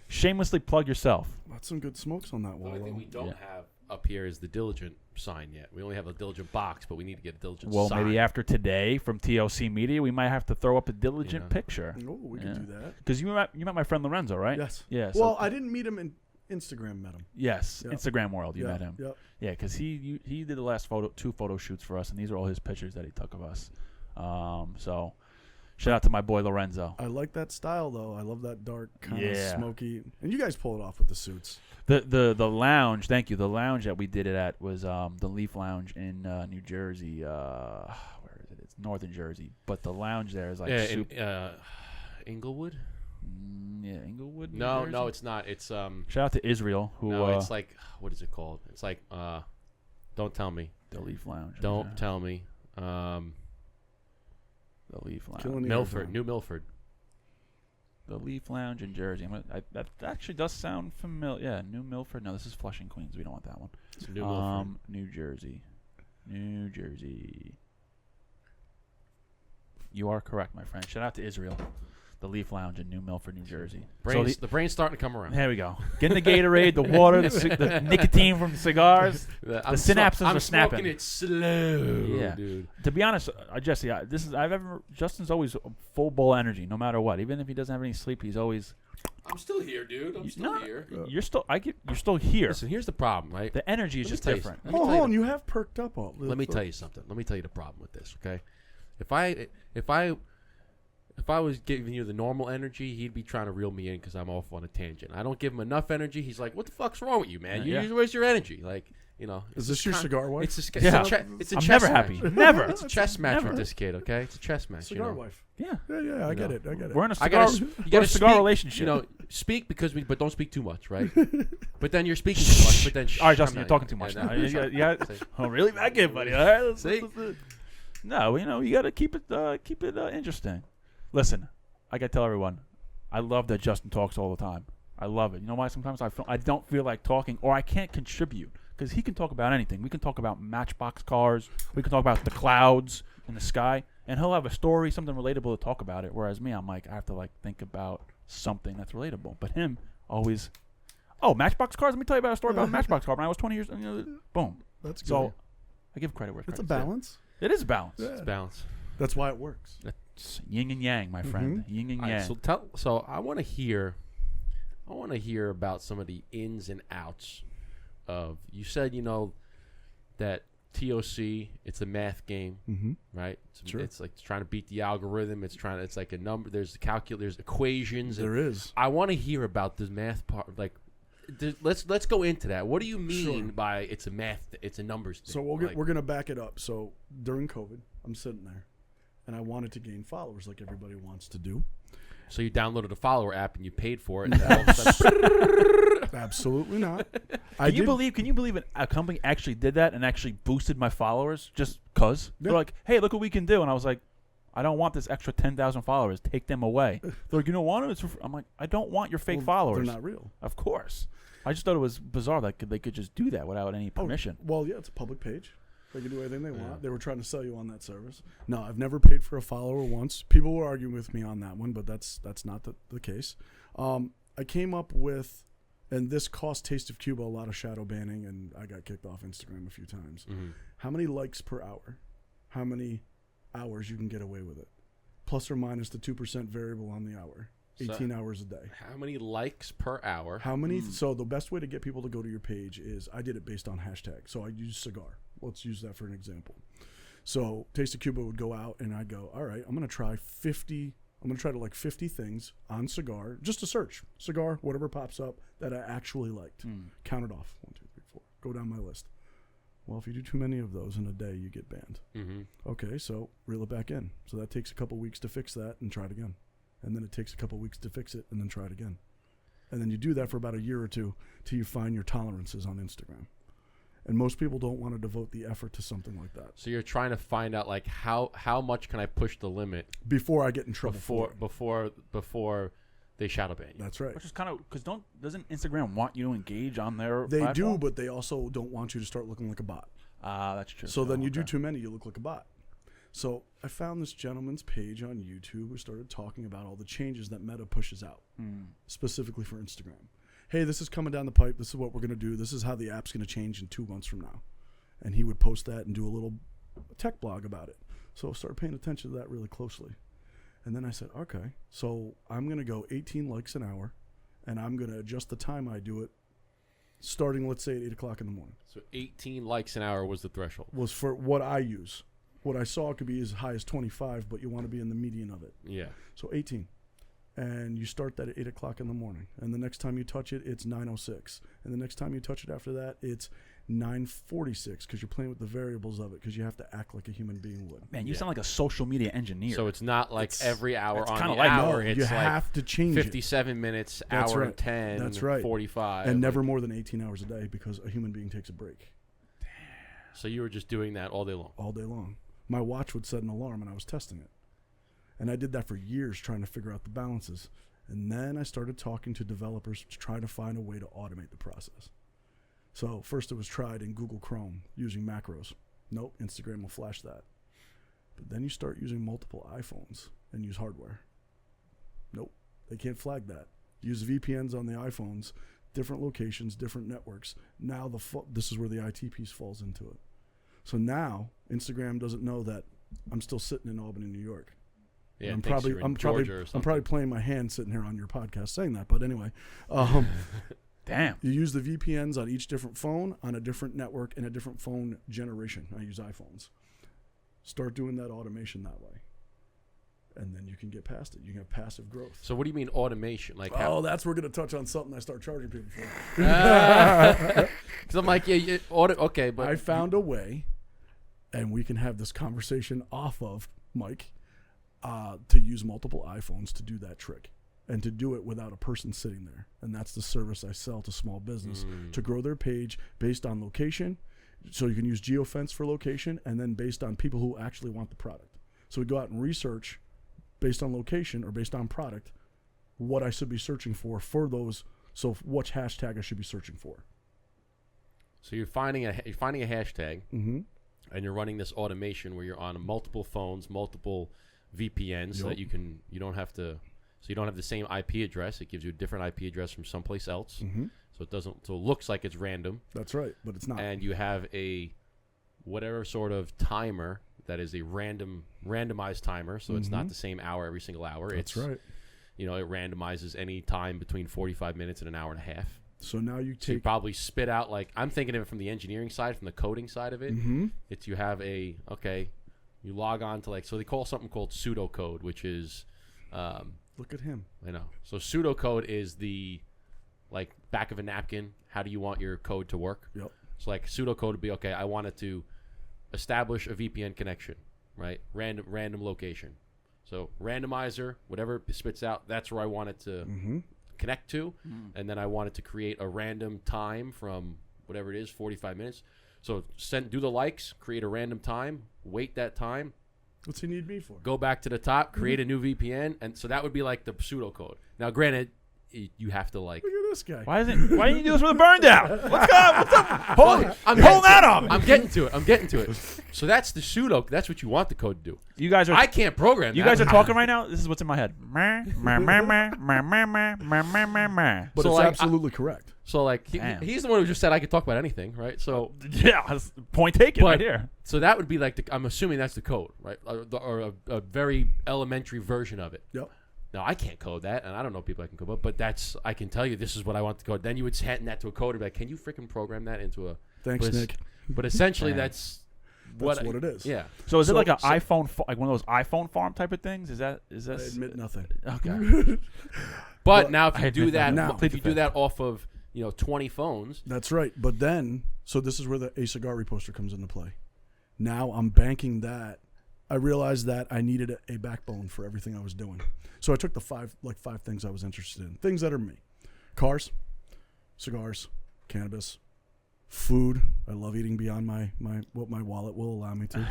shamelessly plug yourself. That's some good smokes on that The wall. only thing we don't have up here is the Diligent sign yet. We only have a Diligent box, but we need to get a Diligent sign. Well, maybe after today from TOC Media, we might have to throw up a Diligent picture. Oh, we can do that. Because you met my friend Lorenzo, right? Yes. Yeah. Well, I didn't meet him in Instagram. Met him. Yes, Yep. Instagram world. You met him. Yep. Yeah, because he did the last two photo shoots for us, and these are all his pictures that he took of us. So shout out to my boy Lorenzo. I like that style though. I love that dark kind of Yeah. smoky. And you guys pull it off with the suits. The lounge, thank you. The lounge that we did it at was the Leaf Lounge in New Jersey. Where is it? It's northern Jersey, but the lounge there is like Inglewood. Yeah, Inglewood. New No, Jersey? it's not. It's Shout out to Israel, who it's like what is it called? It's like don't tell me. the Leaf Lounge. Don't tell me. The Leaf Lounge. Milford, New Milford. The Leaf Lounge in Jersey. That actually does sound familiar. Yeah, New Milford. No, this is Flushing, Queens. We don't want that one. It's New Milford. New Jersey. New Jersey. You are correct, my friend. Shout out to Israel. The Leaf Lounge in New Milford, New Jersey. The brain's starting to come around. There we go. Getting the Gatorade, the water, the nicotine from the cigars. The synapses are snapping. I'm smoking it slow, Yeah. dude. To be honest, Jesse, Justin's always full bowl energy, no matter what. Even if he doesn't have any sleep, he's always. I'm still here, dude. I'm still here. You're still here. Listen, here's the problem, right? The energy is just different. Hold on, you have perked up. Let me tell you something. Let me tell you the problem with this, okay? If I was giving you the normal energy, he'd be trying to reel me in because I'm off on a tangent. I don't give him enough energy. He's like, "What the fuck's wrong with you, man? Where's your energy?" Like, you know. Is this your cigar wife? It's a I'm chess never match. happy. Never. It's a chess match Never. with this kid, okay? It's a chess match. Cigar wife. Yeah. Yeah. I get it. We're in a cigar. You got a cigar speak, relationship. You know, speak but don't speak too much, right? But then you're speaking too much. But then, all right, Justin, you're talking too much now. Yeah. Oh, really? Back in, buddy. All right. Let's no, you got to keep it interesting. Listen, I got to tell everyone, I love that Justin talks all the time. I love it. You know why? Sometimes I don't feel like talking, or I can't contribute, because he can talk about anything. We can talk about Matchbox cars. We can talk about the clouds in the sky, and he'll have a story, something relatable to talk about it. Whereas me, I'm like, I have to think about something that's relatable. But him, always, Matchbox cars. Let me tell you about a story about a Matchbox car. When I was 20 years, boom. That's good. So I give credit where it's credit's a balance. It is a balance. Yeah. It's balance. That's why it works. It's yin and yang, my friend. Yin and yang. Right, so I want to hear about some of the ins and outs of. You said that TOC, it's a math game, right? Sure. It's like trying to beat the algorithm. It's like a number. There's there's equations. There is. I want to hear about the math part. Let's go into that. What do you mean by it's a math? It's a numbers thing? So we're gonna back it up. So during COVID, I'm sitting there, and I wanted to gain followers like everybody wants to do. So you downloaded a follower app and you paid for it. And all of a sudden, absolutely not. Can you believe a company actually did that and actually boosted my followers just because? They're like, hey, look what we can do. And I was like, I don't want this extra 10,000 followers. Take them away. They're like, you don't want it? I'm like, I don't want your fake followers. They're not real. Of course. I just thought it was bizarre that they could just do that without any permission. Well, yeah, it's a public page. They can do anything they want. They were trying to sell you on that service. No, I've never paid for a follower once. People were arguing with me on that one, but that's not the case. I came up with and this cost Taste of Cuba a lot of shadow banning, and I got kicked off Instagram a few times. Mm-hmm. How many likes per hour? How many hours you can get away with it? Plus or minus the 2% variable on the hour. 18 hours a day. How many likes per hour? How many? So the best way to get people to go to your page is, I did it based on hashtag. So I use Cigar. Let's use that for an example. So Taste of Cuba would go out, and I'd go, all right, I'm going to try 50. I'm going to try to like 50 things on Cigar, just to search Cigar, whatever pops up that I actually liked. Count it off. 1, 2, 3, 4. Go down my list. Well, if you do too many of those in a day, you get banned. Mm-hmm. Okay, so reel it back in. So that takes a couple weeks to fix that and try it again. And then it takes a couple weeks to fix it and then try it again. And then you do that for about a year or two till you find your tolerances on Instagram. And most people don't want to devote the effort to something like that. So you're trying to find out like how much can I push the limit before I get in trouble before they shadow ban you. That's right. Which is kind of because doesn't Instagram want you to engage on their They platform? do, but they also don't want you to start looking like a bot. That's true. So then you do too many, you look like a bot. So I found this gentleman's page on YouTube who started talking about all the changes that Meta pushes out, specifically for Instagram. Hey, this is coming down the pipe. This is what we're going to do. This is how the app's going to change in 2 months from now. And he would post that and do a little tech blog about it. So I started paying attention to that really closely. And then I said, okay, so I'm going to go 18 likes an hour, and I'm going to adjust the time I do it, starting, let's say, at 8 o'clock in the morning. So 18 likes an hour was the threshold. Was for what I use. What I saw could be as high as 25, but you want to be in the median of it. Yeah. So 18. And you start that at 8 o'clock in the morning. And the next time you touch it, it's 9:06. And the next time you touch it after that, it's 9:46, because you're playing with the variables of it, because you have to act like a human being would. Man, you sound like a social media engineer. So it's not like every hour on the like, hour. No, it's you like have to change 57 minutes, That's hour right. and 10, That's right. 45. And never more than 18 hours a day, because a human being takes a break. So you were just doing that all day long? All day long. My watch would set an alarm, and I was testing it. And I did that for years, trying to figure out the balances. And then I started talking to developers to try to find a way to automate the process. So first it was tried in Google Chrome using macros. Nope, Instagram will flash that. But then you start using multiple iPhones and use hardware. Nope, they can't flag that. Use VPNs on the iPhones, different locations, different networks. Now this is where the IT piece falls into it. So now Instagram doesn't know that I'm still sitting in Albany, New York. Yeah, I'm probably playing my hand sitting here on your podcast saying that. But anyway, damn. You use the VPNs on each different phone, on a different network, and a different phone generation. I use iPhones. Start doing that automation that way. And then you can get past it. You can have passive growth. So what do you mean automation? Like that's we're going to touch on something I start charging people for. Because I'm like, okay, but I found a way, and we can have this conversation off of Mike, to use multiple iPhones to do that trick, and to do it without a person sitting there. And that's the service I sell to small business to grow their page based on location. So you can use geofence for location, and then based on people who actually want the product. So we go out and research based on location or based on product what I should be searching for those. So which hashtag I should be searching for. So you're finding a hashtag, and you're running this automation where you're on multiple phones, multiple VPNs, so that you don't have the same IP address. It gives you a different IP address from someplace else. So it looks like it's random. That's right, but it's not. And you have a whatever sort of timer that is a randomized timer, so it's not the same hour every single hour. That's right. It randomizes any time between 45 minutes and an hour and a half. So now you you probably spit out, like, I'm thinking of it from the engineering side, from the coding side of it. It's you have you log on to, so they call something called pseudocode, which is look at him. I know. So pseudocode is the back of a napkin. How do you want your code to work? Yep. So pseudocode would be, okay, I wanted to establish a VPN connection, right? Random location. So randomizer, whatever it spits out, that's where I want it to connect to. And then I wanted to create a random time from whatever it is, 45 minutes. So do the likes, create a random time, wait that time. What's he need me for? Go back to the top, create a new VPN. And so that would be like the pseudocode. Now, granted, you have to Look at this guy. Why didn't you do this with a burn down? What's up? Hold that up. I'm getting to it. So that's the pseudo. That's what you want the code to do. You guys are. I can't program. You guys are talking right now. This is what's in my head. But it's like, absolutely correct. So like he's the one who just said I could talk about anything, right? So yeah, point taken right here. So that would be like I'm assuming that's the code, right? Or a very elementary version of it. Yep. Now I can't code that, and I don't know people that can code, but I can tell you this is what I want to code. Then you would hand that to a coder and be like, can you freaking program that into a? Thanks, Nick. But essentially that's what it is. Yeah. So is it like an iPhone, like one of those iPhone farm type of things? Is that? I admit nothing. Okay. But now if you do that, if you do that off of 20 phones. That's right. But then, so this is where the A Cigar reposter comes into play. Now I'm banking that. I realized that I needed a backbone for everything I was doing. So I took the five things I was interested in. Things that are me. Cars, cigars, cannabis, food. I love eating beyond what my wallet will allow me to.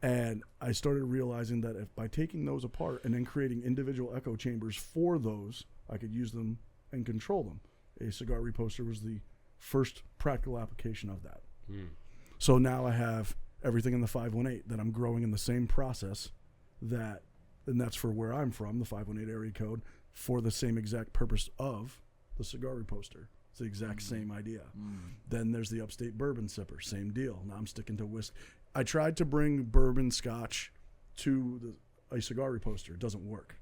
And I started realizing that if by taking those apart and then creating individual echo chambers for those, I could use them and control them. A cigar reposter was the first practical application of that. So now I have everything in the 518 that I'm growing in the same process and that's for where I'm from, the 518 area code, for the same exact purpose of the cigar reposter. It's the exact same idea. Then there's the upstate bourbon sipper, same deal. Now I'm sticking to whiskey. I tried to bring bourbon scotch to a cigar reposter. It doesn't work.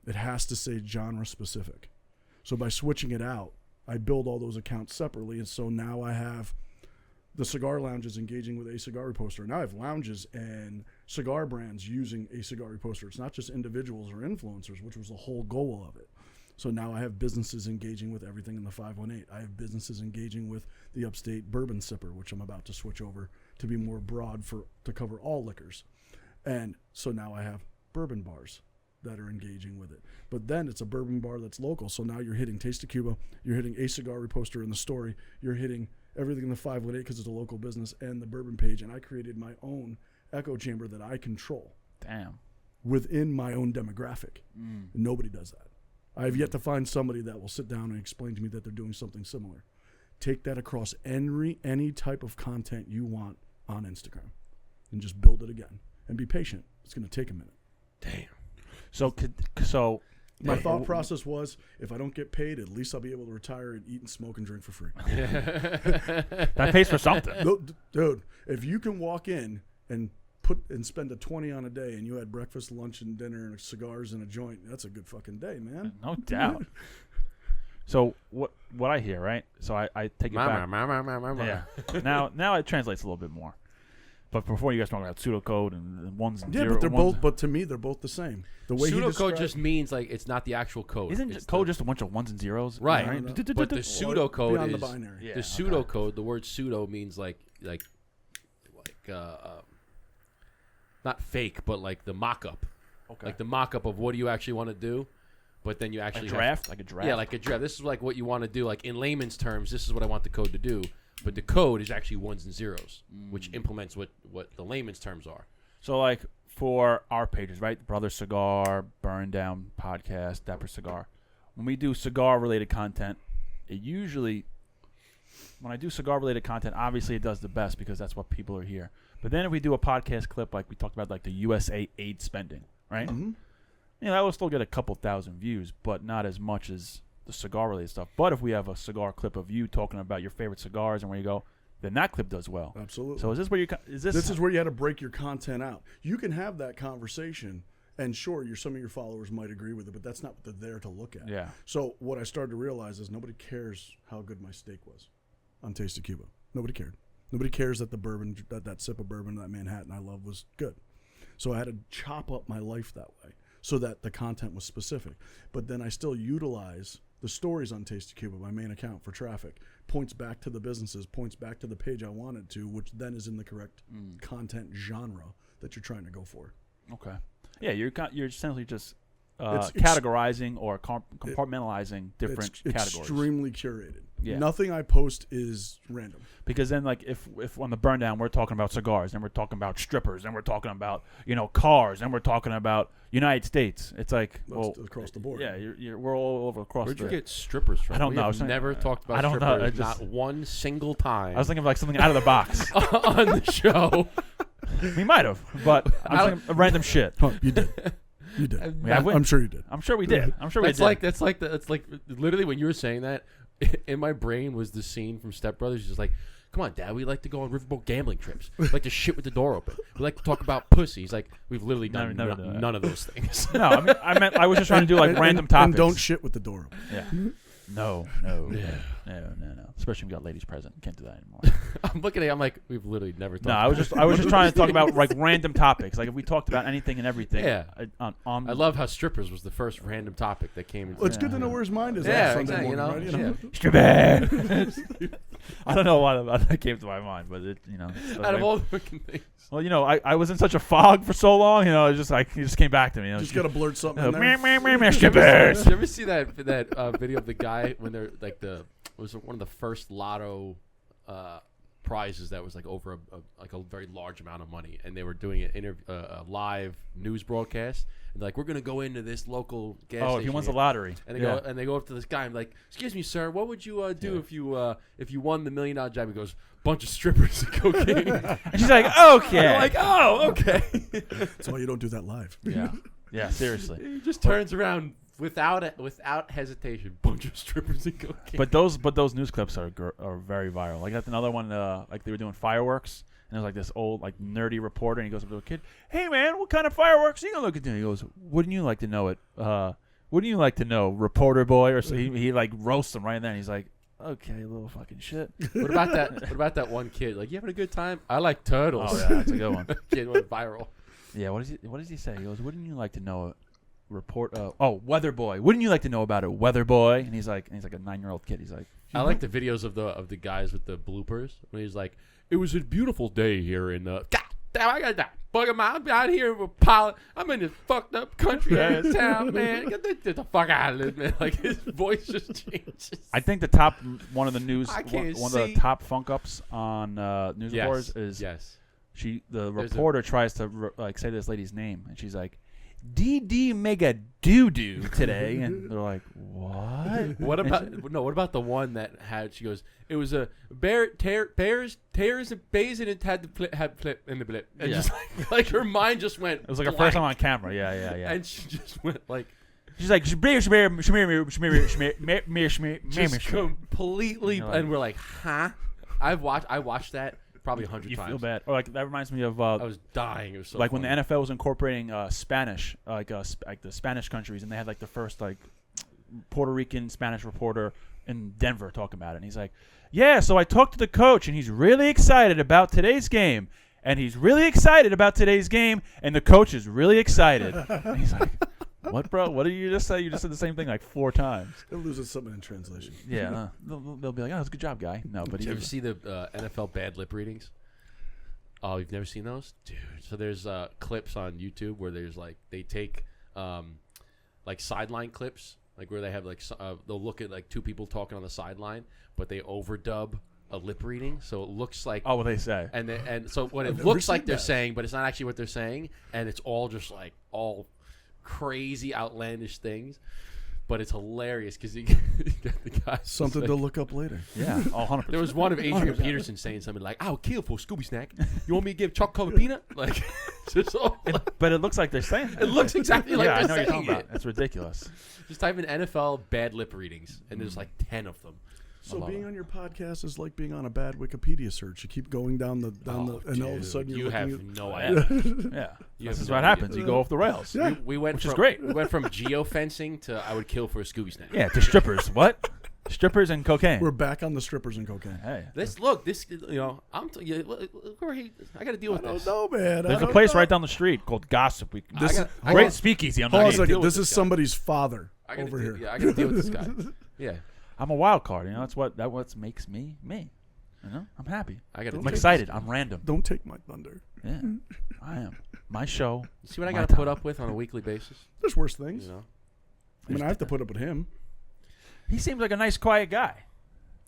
It has to say genre specific. So by switching it out, I build all those accounts separately, and so now I have the cigar lounges engaging with a cigar reposter. Now I have lounges and cigar brands using a cigar reposter. It's not just individuals or influencers, which was the whole goal of it. So now I have businesses engaging with everything in the 518. I have businesses engaging with the upstate bourbon sipper, which I'm about to switch over to be more broad to cover all liquors. And so now I have bourbon bars that are engaging with it. But then it's a bourbon bar that's local. So now you're hitting Taste of Cuba, you're hitting a cigar reposter in the story, you're hitting everything in the 518 because it's a local business and the bourbon page. And I created my own echo chamber that I control. Damn. Within my own demographic. Nobody does that. I have yet to find somebody that will sit down and explain to me that they're doing something similar. Take that across any type of content you want on Instagram and just build it again. And be patient. It's going to take a minute. Damn. So my thought process was, if I don't get paid, at least I'll be able to retire and eat and smoke and drink for free. That pays for something. Dude, if you can walk in and spend a 20 on a day and you had breakfast, lunch, and dinner and cigars and a joint, that's a good fucking day, man. No doubt. So what I hear, right? So I take it back. Yeah. Now it translates a little bit more. But before you guys talk about pseudocode and ones and zeros. Yeah, but to me they're both the same. The way pseudocode just means like it's not the actual code. Isn't code just a bunch of ones and zeros? Right. But the pseudocode beyond is the binary. Yeah, the pseudocode. The word pseudo means like not fake, but like the mock-up. Okay. Like the mock-up of what do you actually want to do, but then you actually like a draft. Yeah, like a draft. This is like what you want to do. Like in layman's terms, this is what I want the code to do. But the code is actually ones and zeros, which implements what the layman's terms are. So, like, for our pages, right? Brother Cigar, Burn Down Podcast, Dapper Cigar. When we do cigar-related content, when I do cigar-related content, obviously it does the best because that's what people are here. But then if we do a podcast clip, like we talked about, like the USA aid spending, right? Mm-hmm. That will still get a couple thousand views, but not as much as the cigar-related stuff. But if we have a cigar clip of you talking about your favorite cigars and where you go, then that clip does well. Absolutely. So is this where this is where you had to break your content out. You can have that conversation, and sure, some of your followers might agree with it, but that's not what they're there to look at. Yeah. So what I started to realize is nobody cares how good my steak was on Taste of Cuba. Nobody cared. Nobody cares that the bourbon, that sip of bourbon, that Manhattan I love was good. So I had to chop up my life that way so that the content was specific. But then I still utilize the stories on Taste of Cuba, my main account for traffic, points back to the businesses, points back to the page I wanted to, which then is in the correct content genre that you're trying to go for. Okay. Yeah, you're essentially just categorizing or compartmentalizing different categories. Extremely curated. Yeah. Nothing I post is random. Because then, like, if on the burn down we're talking about cigars, then we're talking about strippers, then we're talking about cars, then we're talking about United States. It's like across the board. Yeah, we're all over across. Where'd you get strippers from? I don't know. I've never talked about strippers. Not one single time. I was thinking of like something out of the box on the show. We might have, but I'm thinking of random shit. Oh, you did. You did. Yeah, I'm sure you did. I'm sure we did. I'm sure we did. That's like literally when you were saying that, in my brain was the scene from Step Brothers. Just like, come on, Dad, we like to go on riverboat gambling trips. We like to shit with the door open. We like to talk about pussy. He's like, we've literally done none of those things. No, I meant I was just trying to do like random topics. And don't shit with the door open. Yeah. No. Yeah. No. Especially if we got ladies present. Can't do that anymore. I'm looking at it, I'm like, we've literally never talked about it. I was just trying to talk about like random topics. Like if we talked about anything and everything. Yeah. I love how strippers was the first random topic that came into Well, it's good to know where his mind is. Yeah, exactly. Stripper. I don't know why that came to my mind, but it, out of all the fucking things. Well, I was in such a fog for so long, it's just like it just came back to me. Just gotta blurt something in there. Strippers. Did you ever see that video of the guy when they're like it was one of the first lotto prizes that was like over a very large amount of money, and they were doing a live news broadcast, and like, we're gonna go into this local gas station. Oh, if he wins the lottery, and they go up to this guy and like, excuse me, sir, what would you do if you won the $1 million job? He goes, bunch of strippers and cocaine. And she's like, okay. I'm like, oh, okay. That's why you don't do that live. Yeah, seriously. He just turns around without hesitation, bunch of strippers and cocaine. But those news clips are very viral. Like that's another one. Like they were doing fireworks, and there's like this old like nerdy reporter, and he goes up to a kid, "Hey man, what kind of fireworks are you gonna look at?" And he goes, "Wouldn't you like to know it? Wouldn't you like to know, reporter boy?" Or so he like roasts him right then. He's like, "Okay, little fucking shit." What about that one kid? Like, you having a good time? I like turtles. Oh yeah, that's a good one. Kid went viral. Yeah, what does he say? He goes, "Wouldn't you like to know it? Weather boy. Wouldn't you like to know about it, weather boy?" And he's like a 9-year-old kid. He's like, I like the videos of the guys with the bloopers when he's like, "It was a beautiful day here in God damn, I got that bug of mine. I'm out here with pilot. I'm in this fucked up country ass town, man. Get the fuck out of this, man." Like, his voice just changes. I think the one of the top funk ups on News Wars is the reporter tries to like say this lady's name, and she's like, DD mega doo-doo today. And they're like, what? What about the one that had, she goes, "It was a bears and bays, and it had flip in the blip." And just like her mind just went, it was like her first time on camera. Yeah. And she just went like, she's like, just completely, and we're like, huh? I watched that probably 100 times. You feel bad. Or like that reminds me of I was dying. It was so like funny. when the NFL was incorporating Spanish, like the Spanish countries, and they had like the first like Puerto Rican Spanish reporter in Denver talking about it, and he's like, "Yeah, so I talked to the coach, and he's really excited about today's game, and he's really excited about today's game, and the coach is really excited." And he's like, "What, bro? What did you just say? You just said the same thing like 4 times." It loses something in translation. Yeah, they'll be like, "Oh, that's a good job, guy." No, but did you ever see the NFL bad lip readings? Oh, you've never seen those, dude? So there's clips on YouTube where there's like, they take like sideline clips, like where they have like they'll look at like 2 people talking on the sideline, but they overdub a lip reading, so it looks like what they say, and so what it looks like they're saying, but it's not actually what they're saying, and it's all just like all crazy outlandish things, but it's hilarious because you got the guy something to look up later. Yeah, 100%. There was one of Adrian Peterson saying something like, "I'll kill for a Scooby snack. You want me to give chocolate covered peanut?" Like, just all, but it looks like they're saying that. It looks exactly like they're saying what you're talking it. about. That's ridiculous. Just type in NFL bad lip readings, and there's like 10 of them. So being on your podcast is like being on a bad Wikipedia search. You keep going down the and all of a sudden you have at, no idea. Yeah, this is what happens. You go off the rails. Yeah. We went which from, is great. We went from geofencing to I would kill for a Scooby snack. Yeah, to strippers. What? Strippers and cocaine. We're back on the strippers and cocaine. Hey, I got to deal with this. I don't know, man. There's a place right down the street called Gossip. Great speakeasy. Hold on a second. This is somebody's father over here. Yeah, I got to deal with this guy. Yeah. I'm a wild card, That's what makes me me. I'm happy. I'm excited. I'm random. Don't take my thunder. Yeah, I am. My show. You see what I got to put up with on a weekly basis? There's worse things. I mean, I have to put up with him. He seems like a nice, quiet guy.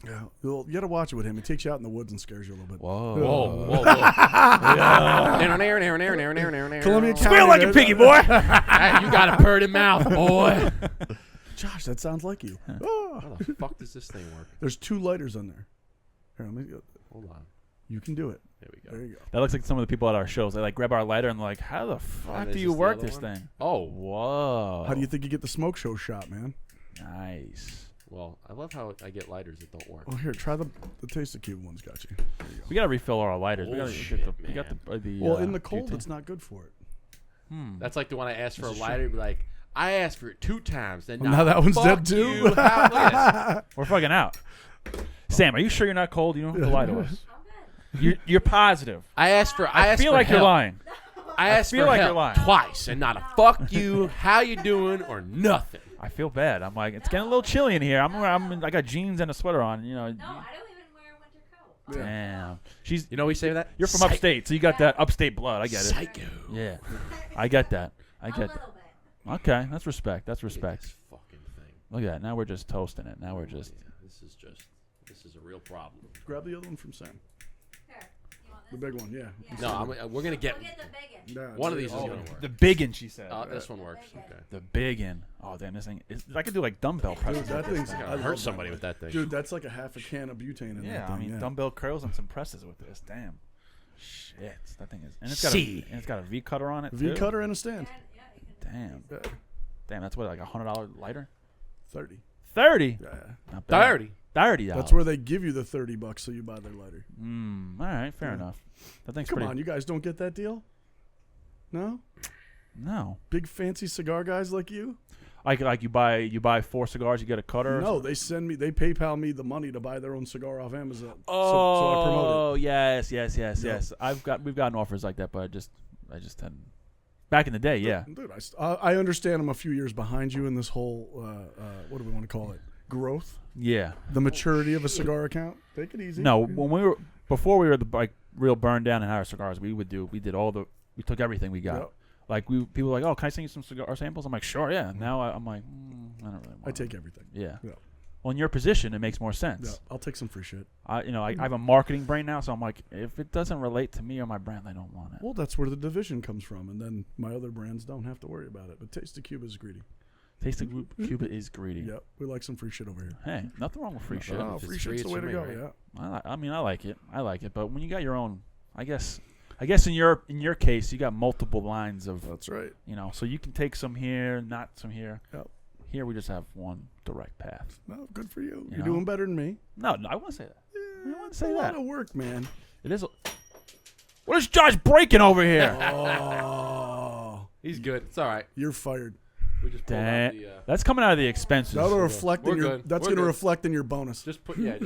Yeah, you got to watch it with him. He takes you out in the woods and scares you a little bit. Whoa. Columbia County. Squeal like a piggy, boy. Hey, you got a purty mouth, boy. Josh, that sounds like you. How the fuck does this thing work? There's 2 lighters on there. Here, let me go. Hold on. You can do it. There we go. There you go. That looks like some of the people at our shows. They like grab our lighter and they're like, how the fuck do you work this thing? Oh. Whoa. How do you think you get the smoke show shot, man? Nice. Well, I love how I get lighters that don't work. Oh, here, try the Taste of Cuba one's got you. There you go. We got to refill our lighters. We got to Bullshit, get the. We got the. Well, in the cold, butane. it's not good for it. That's like the one I asked for a lighter. Be like, I asked for it 2 times. Then Now that one's dead too. Look at this. We're fucking out. Sam, are you sure you're not cold? You don't have to lie to us. You're positive. I asked for. I feel like help. you're lying. I asked feel for like help you're lying. twice, and not a fuck you, how you doing, or nothing. I feel bad. I'm like, it's getting a little chilly in here. I got jeans and a sweater on. You know. No, I don't even wear a winter coat. Damn. She's. You know we say that? You're from upstate, so you got that upstate blood. I get it. Psycho. Yeah. I get that. I get A that. little bit. Okay, that's respect. That's respect. This fucking thing. Look at that. Now we're just toasting it. Now we're just. This is a real problem. Grab the other one from Sam. Here, you want The this? big one, yeah. No, we're gonna get We'll get the big one. Nah, one of yeah. these is gonna work. The biggin, she said. This one works. Okay. The biggin. Oh damn, this thing. I could do like dumbbell presses. That thing's I I gotta love hurt somebody with that thing. Dude, that's like a half a can of butane in Yeah, that thing. I mean dumbbell curls and some presses with this. Damn. Shit, that thing is. And it's got a V cutter on it. V too. cutter and a stand. Yeah, you can. Damn. Damn, that's what, like $100 lighter? 30. 30. Yeah. Not bad. 30. $30. That's where they give you the $30 so you buy their lighter. All right, fair enough. That thing's Come pretty. on, you guys don't get that deal? No? No. Big fancy cigar guys like you? Like you buy 4 cigars, you get a cutter. No, they PayPal me the money to buy their own cigar off Amazon. Oh, so I promote it. yes. Yeah. We've gotten offers like that, but I just hadn't. Back in the day, yeah. Dude, I understand I'm a few years behind you in this whole, what do we want to call it? Growth? Yeah. The maturity of a cigar account? Take it easy. No, before we were the real burn down and our cigars, we took everything we got. Yep. Like people were like, oh, can I send you some cigar samples? I'm like, sure, yeah. Now I'm like, I don't really want. I take everything. Yeah. Yeah. Well, in your position, it makes more sense. Yeah, I'll take some free shit. I have a marketing brain now, so I'm like, if it doesn't relate to me or my brand, I don't want it. Well, that's where the division comes from, and then my other brands don't have to worry about it. But Taste of Cuba is greedy. Taste of Cuba is greedy. Yep, we like some free shit over here. Hey, nothing wrong with free shit. Oh, If free it's free, shit's the it's way to for go. me, right? Yeah. I like it. But when you got your own, I guess in your case, you got multiple lines of. That's right. So you can take some here, not some here. Yep. Here we just have one direct path. No, good for you. You You're know? doing better than me. No, I wouldn't say that. I wouldn't It's say a lot that. of work, man. It is. What is Josh breaking over here? Oh, He's good. It's all right. you're fired. We just pulled out Damn. the. That's coming out of the expenses. That'll reflect We're in your. good. That's We're going to good. reflect in your bonus. Just push it.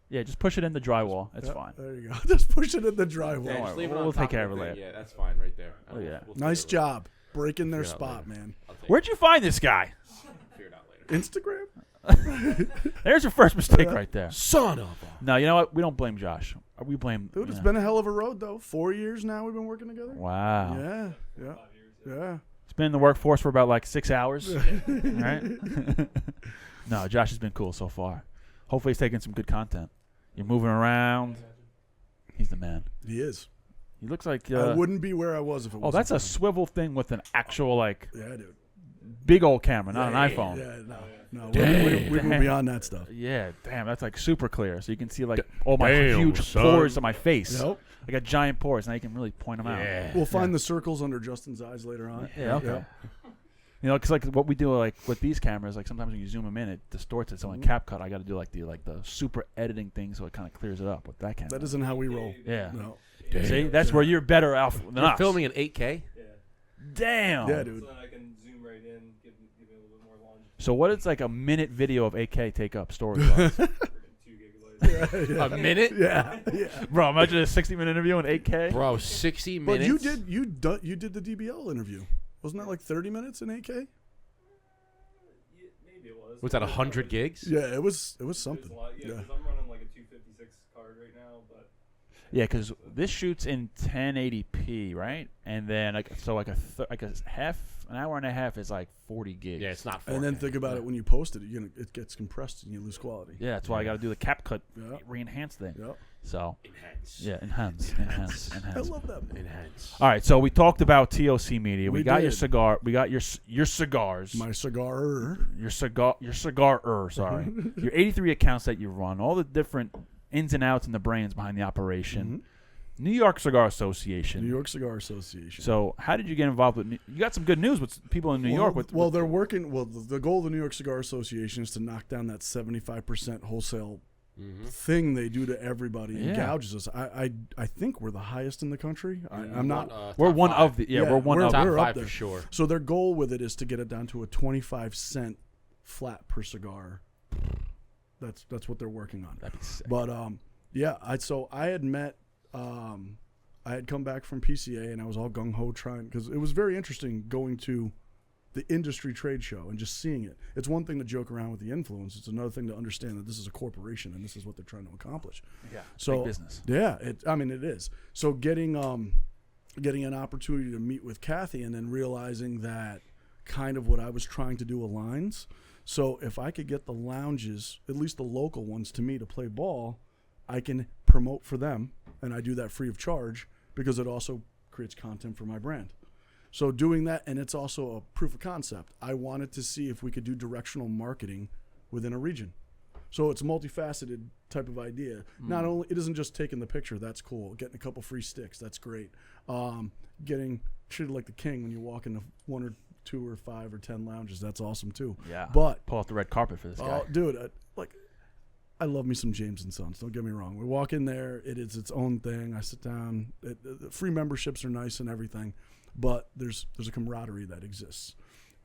Yeah, just push it in the drywall. It's Yep, fine. There you go. Just push it in the drywall. Yeah, just leave it We'll on take top care of the it thing. later. Yeah, that's fine right there. Oh, yeah. We'll figure Nice it job breaking their Figure it out spot, later. man. I'll take Where'd you find this guy? it. Figure it out later. Instagram, There's your first mistake right there. Son of a. No, you know what? We don't blame Josh. We blame. dude. It's yeah. been a hell of a road, though. 4 years now we've been working together. Wow. Yeah. It's been in the workforce for about like 6 hours. Right? No, Josh has been cool so far. Hopefully he's taking some good content. You're moving around. He's the man. He is. He looks like. I wouldn't be where I was if it Oh, wasn't that's a for him. swivel thing with an actual like Yeah, dude. big old camera, not an iPhone. Yeah, no. We move beyond that stuff. Yeah, damn, that's like super clear. So you can see like all my Damn, huge son. pores on my face. Yep. I got giant pores, now you can really point them Yeah. out. We'll find the circles under Justin's eyes later on. Yeah, okay. Yep. You know, because like what we do like with these cameras, like sometimes when you zoom them in, it distorts it. So in CapCut, I got to do like the super editing thing, so it kind of clears it up with that camera. That isn't how we roll. Yeah. No. See, that's where you're better off than You're us. filming in 8K. Damn. Yeah, dude. So then I can zoom right in, give me a little bit more longitude. So what does like a minute video of 8K take up storage-wise? 2 gigabytes. A minute, Yeah. Bro, imagine a 60-minute interview in 8K. bro. 60 But minutes. you did the DBL interview. Wasn't that like 30 minutes in 8K? Maybe it was. Was that 100 gigs? Yeah, it was It was something. a lot, yeah, Yeah. because I'm running like a 256 card right now, but Yeah, because this shoots in 1080p, right? And then like a half An hour and a half is like 40 gigs. Yeah, it's not 4K. And then think about it when you post it, it gets compressed and you lose quality. Yeah, that's why I got to do the cap cut, Yep. re-enhance thing. Yep. So Enhance. yeah, enhance. I love that. Enhance. All right, so we talked about TOC Media. We got your did. cigar. We got your cigars. My cigar. Your cigar. Sorry, your 83 accounts that you run. All the different ins and outs and the brains behind the operation. New York Cigar Association. New York Cigar Association. So how did you get involved with? You got some good news with people in New York. They're working. Well, the goal of the New York Cigar Association is to knock down that 75% wholesale thing they do to everybody and gouges us. I think we're the highest in the country. I'm not. We're one five. of the. Yeah, we're one of top we're 5 up there for sure. So their goal with it is to get it down to a 25-cent flat per cigar. That's what they're working on. That'd be sick. But I had met. I had come back from PCA and I was all gung ho trying because it was very interesting going to the industry trade show and just seeing it. It's one thing to joke around with the influence. It's another thing to understand that this is a corporation and this is what they're trying to accomplish. Yeah, so big business. Yeah, it is. So getting an opportunity to meet with Kathy and then realizing that kind of what I was trying to do aligns. So if I could get the lounges, at least the local ones, to me to play ball, I can promote for them, and I do that free of charge because it also creates content for my brand. So doing that, and it's also a proof of concept. I wanted to see if we could do directional marketing within a region. So it's a multifaceted type of idea. Not only, it isn't just taking the picture, that's cool. Getting a couple free sticks, that's great. Getting treated like the king when you walk into 1 or 2 or 5 or 10 lounges, that's awesome too. Yeah, but pull off the red carpet for this guy. Dude, I love me some James and Sons. Don't get me wrong. We walk in there, it is its own thing. I sit down. Free memberships are nice and everything, but there's a camaraderie that exists.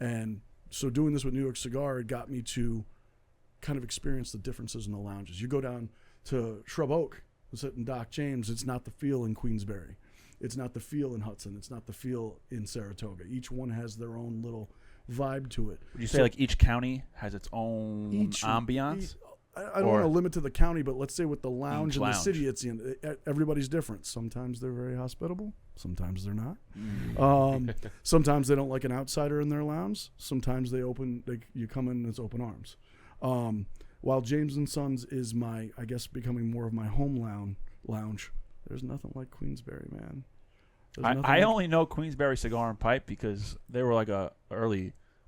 And so doing this with New York Cigar, it got me to kind of experience the differences in the lounges. You go down to Shrub Oak, sit in Doc James. It's not the feel in Queensbury. It's not the feel in Hudson. It's not the feel in Saratoga. Each one has their own little vibe to it. Would you say like each county has its own ambiance? I don't want to limit to the county, but let's say with the lounge in the lounge. city, everybody's different. Sometimes they're very hospitable. Sometimes they're not. Sometimes they don't like an outsider in their lounge. Sometimes you come in and it's open arms. While James and Sons is becoming more of my home lounge, there's nothing like Queensbury, man. I only know Queensbury Cigar and Pipe because they were like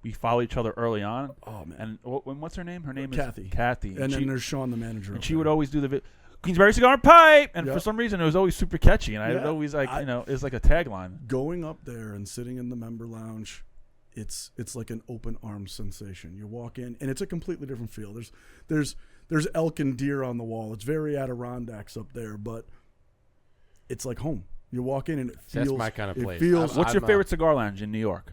we follow each other early on. Oh, man. And what's her name? Her name Kathy. is Kathy. And then there's Sean, the manager. And she would always do the Queensbury Cigar and Pipe. And for some reason, it was always super catchy. And I would always it's like a tagline. Going up there and sitting in the member lounge, it's like an open arms sensation. You walk in, and it's a completely different feel. There's elk and deer on the wall. It's very Adirondacks up there, but it's like home. You walk in, and it feels... That's my kind of place. What's your favorite cigar lounge in New York?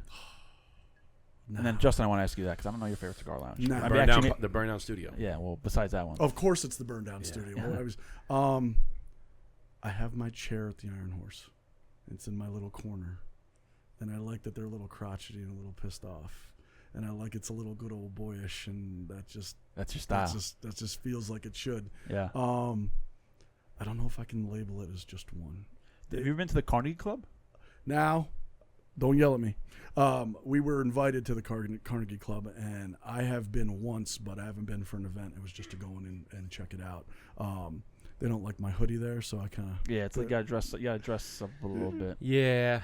And then Justin, I want to ask you that because I don't know your favorite cigar lounge. Nah. The Burndown Studio. Yeah, well, besides that one. Of course it's the Burndown Studio. I have my chair at the Iron Horse. It's in my little corner. And I like that they're a little crotchety and a little pissed off. And I like it's a little good old boyish, and that's your style. That just feels like it should. Yeah. I don't know if I can label it as just one. Have you ever been to the Carnegie Club? Now, don't yell at me. We were invited to the Carnegie Club, and I have been once, but I haven't been for an event. It was just to go in and check it out. They don't like my hoodie there, so I kind of... Yeah, it's like you gotta dress up a little bit. Yeah.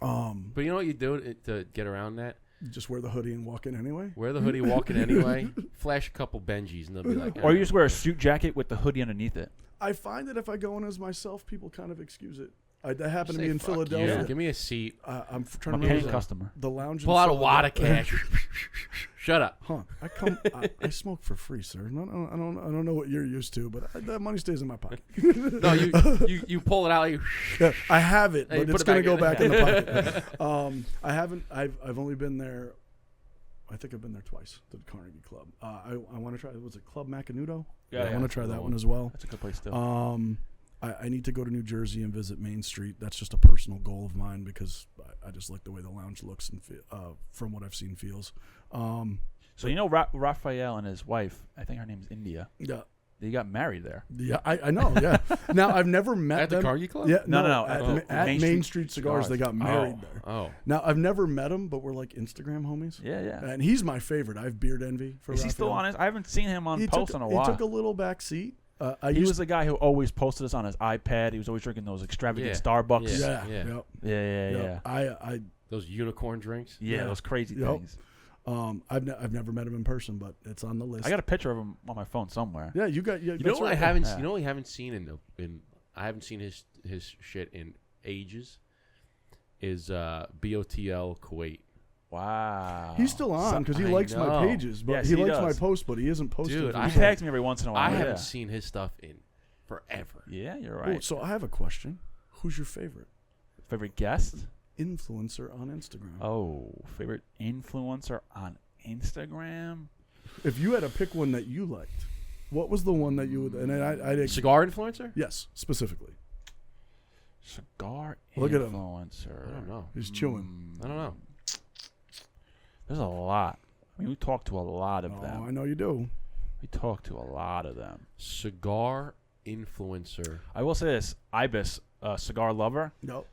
But you know what you do to get around that? Just wear the hoodie and walk in anyway? Wear the hoodie, walk in anyway. Flash a couple Benjis, and they'll be like... Or you just wear a suit jacket with the hoodie underneath it. I find that if I go in as myself, people kind of excuse it. That happened to me in Philadelphia. You. Give me a seat. I'm trying I'm to a remember paying customer. The lounge. Pull out a wad of cash. Shut up. Huh? I smoke for free, sir. I don't know what you're used to, but that money stays in my pocket. No, you pull it out. I have it, Hey, but it's going to go back in the pocket. I haven't. I've only been there. I think I've been there twice to the Carnegie Club. I want to try. Was it Club Macanudo? Yeah, I want to try that one as well. That's a good place too. I need to go to New Jersey and visit Main Street. That's just a personal goal of mine because I just like the way the lounge looks and from what I've seen feels. So you know Raphael and his wife, I think her name's India. Yeah. They got married there. Yeah, I know. Yeah. Now I've never met At the them. Carnegie Club? Yeah, No. At Main Street Cigars, they got married Oh. there. Oh. Now I've never met him, but we're like Instagram homies. Yeah. And he's my favorite. I have beard envy for. Is he still on his? I haven't seen him on post in a He while. took a little back seat. He was the guy who always posted us on his iPad. He was always drinking those extravagant Starbucks. Yeah. I Those unicorn drinks. Yeah, those crazy things. I've never met him in person, but it's on the list. I got a picture of him on my phone somewhere. Yeah, you got. You know what I haven't. You know what I haven't seen in I haven't seen his shit in ages. Is BOTL Kuwait. Wow. He's still on because he likes my pages, but he likes my posts, but he isn't posting. Dude, he tags me every once in a while. I haven't seen his stuff in forever. Yeah, you're right. Oh, so I have a question. Who's your favorite guest? Influencer on Instagram. Oh, favorite influencer on Instagram? If you had to pick one that you liked, what was the one that you would? And I cigar influencer? Yes, specifically. Cigar Look at him. influencer. I don't know. He's chewing. I don't know. There's a lot. I mean, we talk to a lot of them. Oh, I know you do. We talk to a lot of them. Cigar influencer. I will say this: Ibis, cigar lover. Nope.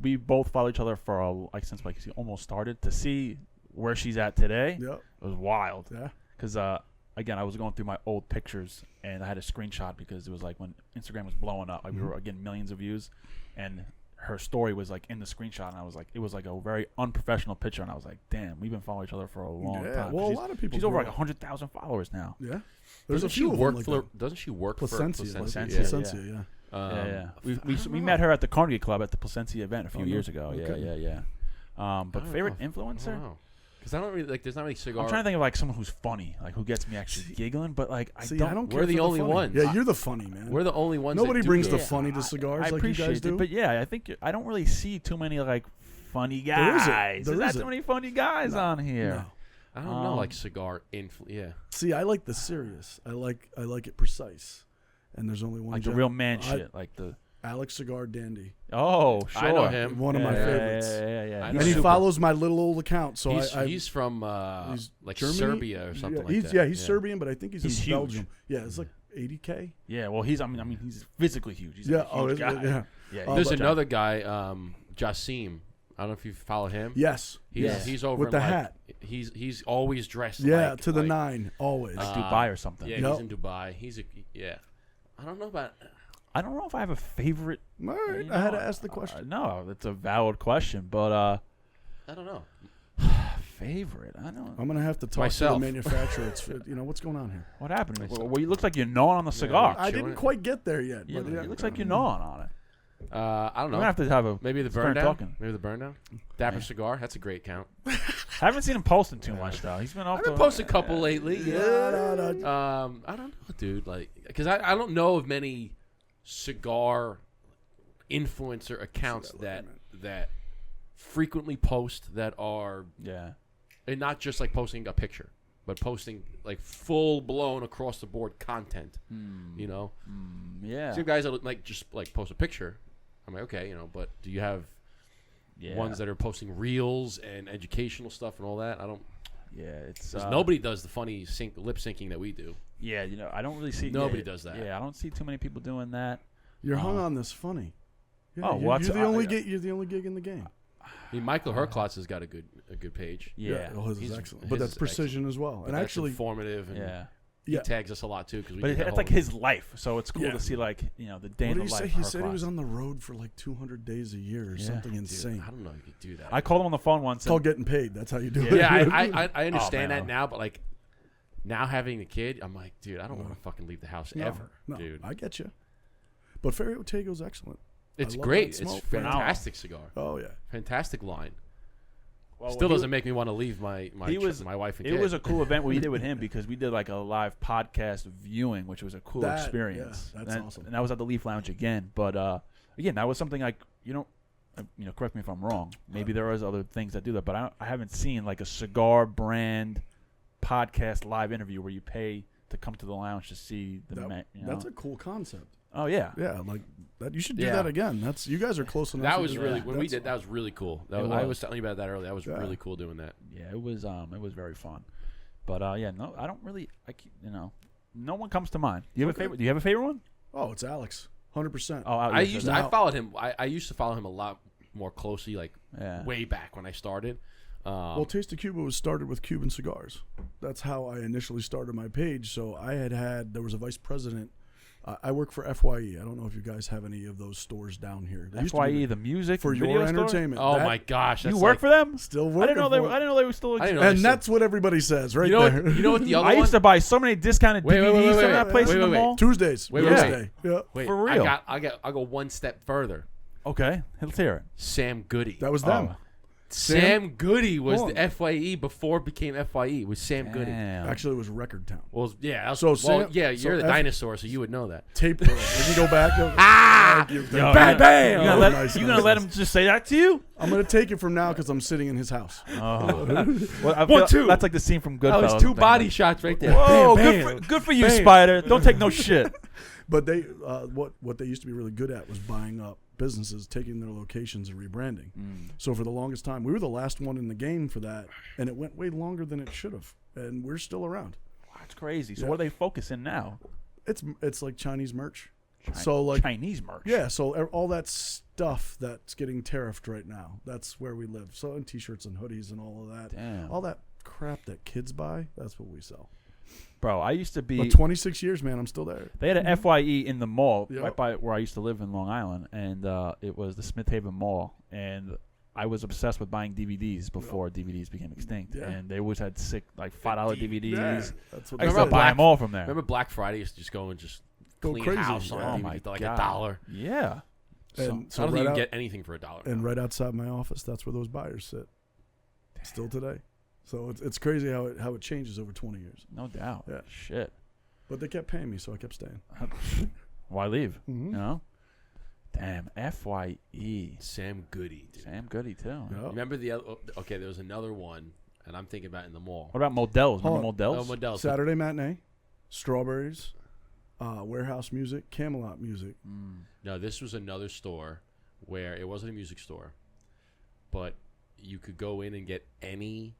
We both follow each other for since she almost started. To see where she's at today, Yep. it was wild. Yeah. Because again, I was going through my old pictures and I had a screenshot because it was like when Instagram was blowing up, like we were getting millions of views, and her story was like in the screenshot, and I was like, it was like a very unprofessional picture, and I was like, damn, we've been following each other for a long time. Well, a lot of people. She's over like 100,000 followers now. Yeah. Doesn't she work for Placencia? Placencia? Yeah. We met her at the Carnegie Club at the Placencia event a few years ago. Okay. Yeah. But favorite influencer? Because I don't really there's not really cigar. I'm trying to think of like someone who's funny, like who gets me actually giggling. But like I don't. Care we're the only funny. ones. Yeah, you're the funny man. We're the only ones. Nobody brings the good. funny to cigars I like you guys do. It, but yeah, I think I don't really see too many like funny guys. There's not too many funny guys on here. No. I don't know, like cigar Yeah. See, I like the serious. I like it precise. And there's only one. Like the real man shit, like the Alex Cigar Dandy. Oh, sure. I know him. One of my favorites. Yeah. And he follows my little old account. So he's from like Germany? Serbia or something like that. Yeah, he's Serbian, but I think he's in huge. Belgium. Yeah, it's like 80K. Yeah, well, he's physically huge. He's yeah, a huge guy. Yeah. There's another guy, Jasim. I don't know if you follow him. Yes. He's over with the in, hat. He's always dressed. Yeah, to the nine, always. Like Dubai or something. Yeah, he's in Dubai. I don't know about. I don't know if I have a favorite. All right, I had to ask the question. No, that's a valid question, but I don't know. Favorite? I don't. I'm gonna have to talk to the manufacturer. It's what's going on here. What happened? Well, you look like you're gnawing on the cigar. I didn't quite get there yet. Yeah, but it looks like you're gnawing on it. I don't know. We're gonna have to have maybe the burn down. Maybe the burn down. Dapper Cigar. That's a great account. I haven't seen him posting too much though. He's been off. I've been posting a couple lately. Yeah. I don't know, dude. Like, because I don't know of many cigar influencer accounts that frequently post that are and not just like posting a picture, but posting like full blown across the board content. You know. Yeah. Some guys that like just like post a picture. I'm like, okay, but do you have ones that are posting reels and educational stuff and all that? I don't. Yeah, it's nobody does the funny lip syncing that we do. Yeah, I don't really see. Nobody does that. Yeah, I don't see too many people doing that. You're hung on this funny. Yeah, you're the only gig. You're the only gig in the game. I mean, Michael Herklotz has got a good page. Yeah, his is excellent, but that's precision as well, and actually informative. And he tags us a lot too because but it's like his life, so it's cool to see like the day in the life. He said he was on the road for like 200 days a year or something insane. Dude, I don't know if you could do that. I called him on the phone once. It's called getting paid. That's how you do it. Yeah, I understand that now, but like now having a kid, I'm like, dude, I don't want to fucking leave the house ever, dude. I get you. But Ferry Ortega's excellent. It's great. It's fantastic cigar. Oh yeah, fantastic line. Well, still doesn't make me want to leave my wife and kid. It was a cool event we did with him because we did like a live podcast viewing, which was a cool experience. Yeah, that's awesome. And that was at the Leaf Lounge again. But again, that was something like correct me if I'm wrong. Maybe there is other things that do that, but I haven't seen like a cigar brand podcast live interview where you pay to come to the lounge to see the That's a cool concept. Oh yeah, like that. You should do that again. That's you guys are close enough. That was really when we did. That was really cool. I was telling you about that earlier. That was really cool doing that. Yeah, it was very fun. But no, I don't really. No one comes to mind. Do you have a favorite? Do you have a favorite one? Oh, it's Alex, 100%. Oh, I followed him. I used to follow him a lot more closely, like Yeah. way back when I started. Well, Taste of Cuba was started with Cuban cigars. That's how I initially started my page. So I there was a vice president. I work for FYE. I don't know if you guys have any of those stores down here. They used to FYE, be the music for video your store? entertainment. Oh That- my gosh! You that's work for them? Still I working. didn't know they. I didn't know they were still. I didn't know And they that's what everybody says right You know there. what? You know what the other I one? used to buy so many discounted Wait, DVDs wait, wait, from wait, that place wait, in the wait, mall. Tuesdays. Wait, Wednesday. Yeah. Wait, For real. I'll go one step further. Okay, let's hear it. Sam Goody. That was them. Oh. Sam Goody was Hold the FYE before it became FYE. It was Sam Goody. Damn. Actually, it was Record Town. Well, yeah. So Well, Sam- yeah, so you're the F- dinosaur, so you would know that. Tape roll. We can go back. Ah! Thank you. Yo, Bam, bam! You gonna Oh, let, nice, you nice, gonna let nice. him just say that to you? I'm gonna take it from now because I'm sitting in his house. Oh, well, I 1, feel 2. That's like the scene from Goodfellas. That was 2 body shots right there. Whoa, Bam, bam. good for you, Bam. Spider. Don't take no shit. But they, what they used to be really good at was buying up businesses, taking their locations and rebranding. So for the longest time, we were the last one in the game for that, and it went way longer than it should have. And we're still around. That's crazy. So Yeah. what are they focusing now? It's like Chinese merch. So like Chinese merch. yeah, so all that stuff that's getting tariffed right now, that's where we live. So and t-shirts and hoodies and all of that, Damn. all that crap that kids buy, that's what we sell. Bro, I used to be. But 26 years, man, I'm still there. They had an FYE in the mall Yep. right by where I used to live in Long Island, and it was the Smith Haven Mall, and I was obsessed with buying DVDs before DVDs became extinct, Yeah. and they always had sick like $5 DVDs. Yeah, that's what I they used Remember to buy say. them all from there. Remember Black Friday used to just go and just Go clean crazy. house on Yeah. Oh DVD my for like God. $1. Yeah. So, And I so don't think right you can out, get anything for $1. and right outside my office, that's where those buyers sit. Still today. So it's crazy how it changes over 20 years. No doubt. Yeah. Shit. But they kept paying me, so I kept staying. Why leave? Mhm. You know? Damn. FYE. Sam Goody, dude. Sam Goody too. Yeah. Remember the other? Okay, there was another one, and I'm thinking about in the mall. What about Models? Hold Remember Oh, Models? Modell's. Saturday matinee, Strawberries, Warehouse Music, Camelot Music. No, this was another store where it wasn't a music store, but you could go in and get any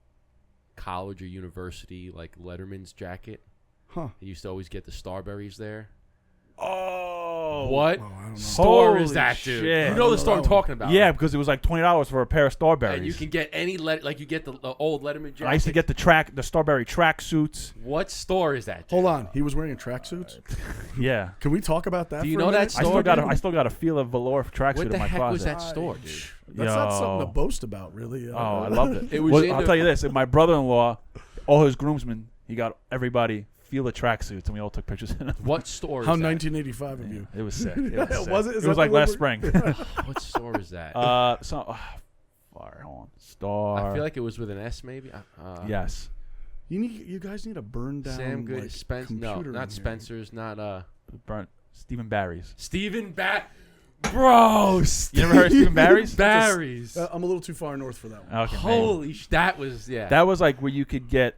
college or university like Letterman's jacket. Huh. You used to always get the Starberries there. Oh. What Oh, I don't know. store is Holy that, dude? shit. You know the I store don't I'm know. talking about. Yeah, because it was like $20 for a pair of Starberries. And you can get any like you get the old Letterman jacket. I used to get the Starberry track suits. What store is that? Dude? Hold on. He was wearing tracksuits? Yeah. Can we talk about that Do you for a know that minute? store? I still got a Fila velour tracksuit What in the my heck closet. was that store, dude? That's not something Yo. to boast about, really. Oh, I loved it. It was Well, in I'll the- tell you this: my brother-in-law, all his groomsmen, he got everybody Fila tracksuits, and we all took pictures in them. What store is How that? 1985 of you. It was sick. It was, sick. Was it? Is It was that like the last one spring. What store is that? Fire, hold on. Star. I feel like it was with an S, maybe. Yes. You guys need a burn down. Sam Good, like, no, computer in not here. Spencer's, not Burnt. Stephen Barry's. Stephen Bro, You never heard of Stephen Barry's? Barry's. I'm a little too far north for that one. Okay, man. Holy, that was yeah. That was like where you could get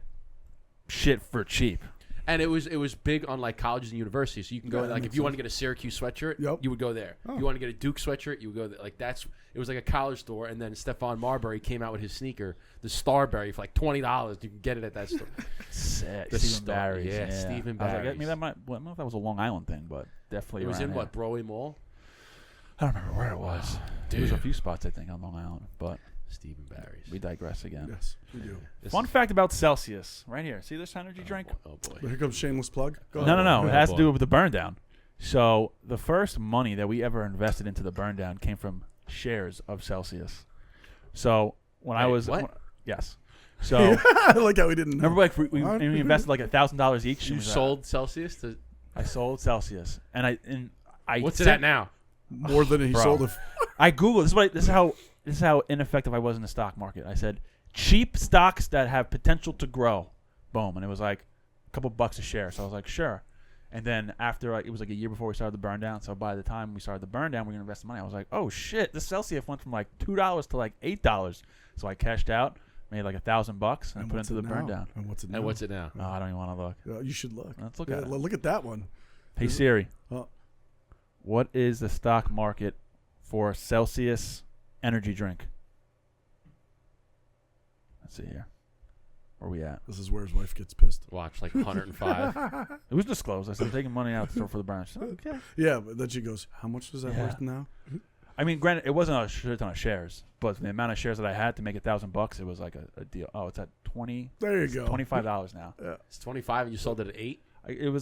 shit for cheap. And it was big on like colleges and universities. So you can go Yeah, in, that like makes if you sense. want to get a Syracuse sweatshirt, Yep. you would go there. Oh. If you want to get a Duke sweatshirt, you would go there. Like it was like a college store. And then Stephon Marbury came out with his sneaker, the Starberry, for like $20. You can get it at that store. Sick. The Stephen Star- Barry's. yeah, Stephen I was like, I Barry's. mean, well, I don't know if that was a Long Island thing, but definitely It was around in here. what, Broadway Mall? I don't remember where it was. There was a Dude. few spots, I think, on Long Island, but Stephen Barry's. we digress again. Yes, we do. This Fun is- fact about Celsius, right here. See this energy drink? Oh boy. But here comes shameless plug. Go No, ahead. no, no. It Oh, has to boy. do with the burn down. So the first money that we ever invested into the burn down came from shares of Celsius. So when I Wait, was what? yes. So I like how we didn't know. remember, like we What? invested like $1,000 each. and You we was like, sold Celsius to I sold Celsius, and I. what's it sent- at now? More than he Bro. sold it. I googled this is how ineffective I was in the stock market. I said cheap stocks that have potential to grow. Boom, and it was like a couple bucks a share. So I was like, sure. And then after it was like a year before we started the burn down. So by the time we started the burn down, we were gonna invest the money. I was like, oh shit, this Celsius went from like $2 to like $8. So I cashed out, made like $1,000, and And put what's into it the burn now? down. And what's it now? And what's it now? Oh, I don't even want to look. You should look. Let's look Yeah, at it. look at that one. Hey Is it- Siri, Oh. what is the stock market for Celsius energy drink? Let's see here. Where we at? This is where his wife gets pissed. Watch, like 105. It was disclosed. I said, I'm taking money out the store for the burn. She said, okay. Yeah, but then she goes, how much is that worth now? I mean, granted, it wasn't a shit ton of shares, but the amount of shares that I had to make $1,000, it was like a deal. Oh, it's at 20. There you go. $25 now. Yeah. It's 25 and you sold it at 8?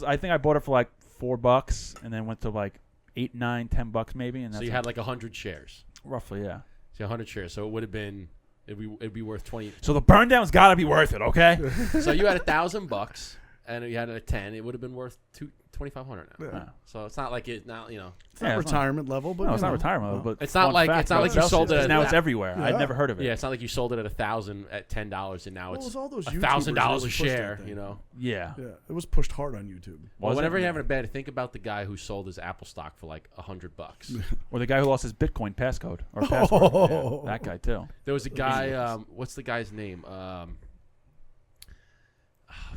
I think I bought it for like $4 and then went to like $8, $9, $10 maybe. And So that's you had like 100 shares. roughly, yeah. So 100 shares. So it would have been, it'd be worth 20. So the burn down's got to be worth it, okay? So you had $1,000 and you had it at 10. It would have been worth $2,500 now. Yeah. So it's not like it now, you know. It's not retirement level, but No, it's not retirement level, but It's not like you sold it at now it's everywhere. Yeah. I'd never heard of it. Yeah, it's not like you sold it at $1,000 at $10 and now Well, it it's was all those YouTubers $1,000 that a pushed that share, thing. you know. Yeah. Yeah, it was pushed hard on YouTube. Well, Was whenever it? you're having a bad, think about the guy who sold his Apple stock for like $100. Or the guy who lost his Bitcoin passcode or password. Oh. Yeah, that guy too. There was a guy, what's the guy's name?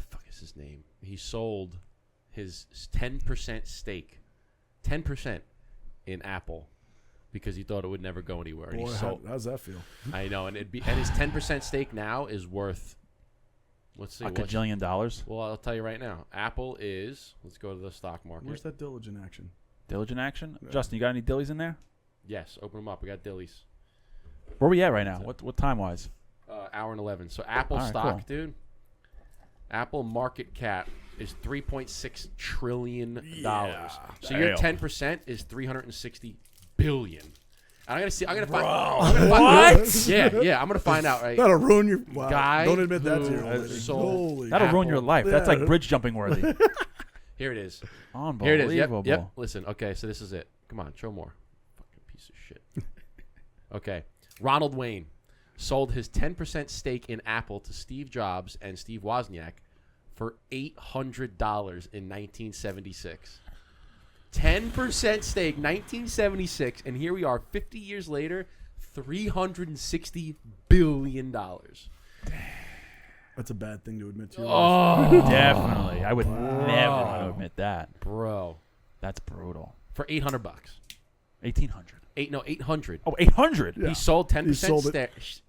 Fuck is his name? He sold his 10% stake, 10% in Apple, because he thought it would never go anywhere. And Boy, he sold. how's that feel? I know, and his 10% stake now is worth. Let's see, A gajillion dollars. Well, I'll tell you right now. Apple is. Let's go to the stock market. Where's that diligent action? Diligent action. Yeah. Justin, you got any dillies in there? Yes, open them up. We got Dillies. Where we at right now? What time wise? Hour and 11. So Apple All right, stock, cool. dude. Apple market cap is $3.6 trillion. Yeah. So your Damn. 10% is $360 billion. And I'm gonna see. I'm gonna find. What? Yeah. I'm gonna find out. Right. That'll ruin your wow. Guy Don't admit that to who your old lady. sold- Holy That'll ruin Apple. your life. That's like Yeah. bridge jumping worthy. Here it is. Unbelievable. Here it is. Yep. Listen. Okay. So this is it. Come on. Show more. Fucking piece of shit. Okay. Ronald Wayne sold his 10% stake in Apple to Steve Jobs and Steve Wozniak for $800 in 1976. 10% stake, 1976, and here we are 50 years later, $360 billion. That's a bad thing to admit to your Oh, Definitely. I would never want to admit that. bro. That's brutal. For $800. 1,800. 800. Oh, 800. Yeah. He sold 10% He sold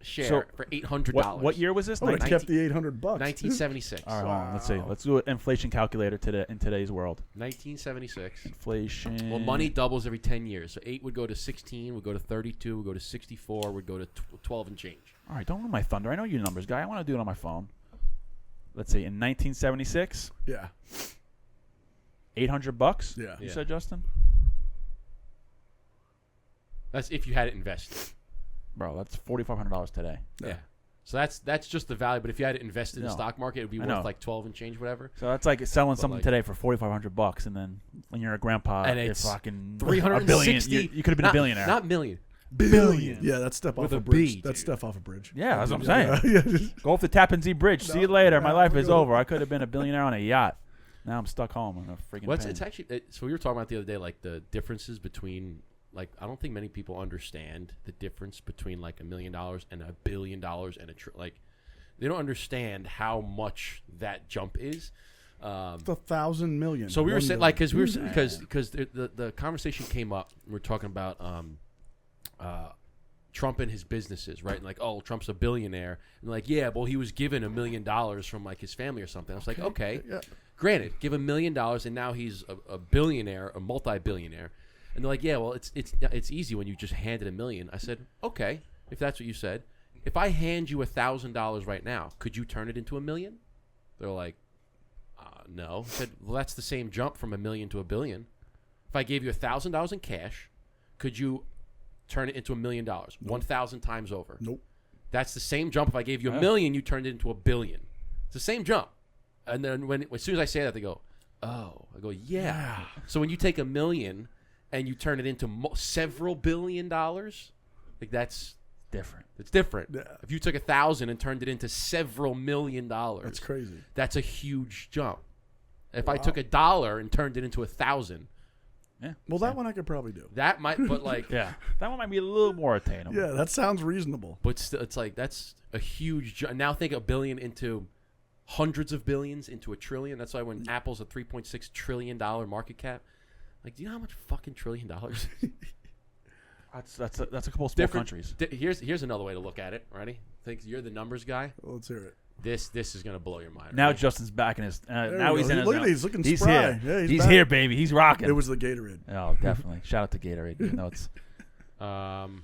share So, for $800. What year was this? I would have 19 kept the $800. 1976. All right, hold on. Let's see. Let's do an inflation calculator in today's world. 1976. Inflation. Well, money doubles every 10 years. So 8 would go to 16, would go to 32, would go to 64, would go to 12 and change. All right, don't ruin my thunder. I know your numbers, guy. I want to do it on my phone. Let's see. In 1976, Yeah. $800. Yeah. You Yeah. said, Justin? That's if you had it invested. Bro, that's $4,500 today. Yeah. So that's just the value. But if you had it invested in the No. stock market, it would be I worth know. like 12 and change, whatever. So that's like selling something like- today for $4,500, and then when you're a grandpa, And you're it's fucking 360. $1 billion. You could have been a billionaire. Not million. billion. Yeah, that's step With off a a bridge. B, That's dude. step off a bridge. Yeah, that's what I'm saying. Yeah, just- Go off the Tappan Zee Bridge. See you No, later. My no, life is no. over. I could have been a billionaire on a yacht. Now I'm stuck home in a freaking pain. It's actually so we were talking about the other day, like the differences between like I don't think many people understand the difference between like $1 million and $1 billion and like they don't understand how much that jump is. It's 1,000 million. So we were 1 saying million. like because the conversation came up. We were talking about Trump and his businesses, right? And like, oh, Trump's a billionaire, and like, yeah, well, he was given $1 million from like his family or something. I was like, okay, Yeah. granted, give $1 million, and now he's a billionaire, a multi-billionaire. And they're like, yeah, well, it's easy when you just handed $1 million. I said, okay, if that's what you said. If I hand you $1,000 right now, could you turn it into $1 million? They're like, no. I said, well, that's the same jump from $1 million to $1 billion. If I gave you $1,000 in cash, could you turn it into $1 million? 1,000 times over. Nope. That's the same jump. If I gave you $1 million, you turned it into $1 billion. It's the same jump. And then as soon as I say that, they go, oh. I go, yeah. So when you take $1 million and you turn it into several $1 billion, like that's different. it's different. Yeah. If you took 1,000 and turned it into several $1 million, That's crazy. that's a huge jump. If I took $1 and turned it into 1,000, Well, that one I could probably do. that might, but like, Yeah, that one might be a little more attainable. Yeah, that sounds reasonable. but still, it's like that's a huge jump. Now think $1 billion into hundreds of billions into $1 trillion. That's why when Apple's a $3.6 trillion market cap, like, do you know how much fucking $1 trillion? That's a couple of small countries. Here's another way to look at it. Ready? Think you're the numbers guy. Let's hear it. This is gonna blow your mind. Now right? Justin's back in his. There Now we he's go. in his. Look at he's looking He's spry. here. Yeah, He's back. here, baby. He's rocking. It was the Gatorade. Oh, definitely. Shout out to Gatorade. You know it's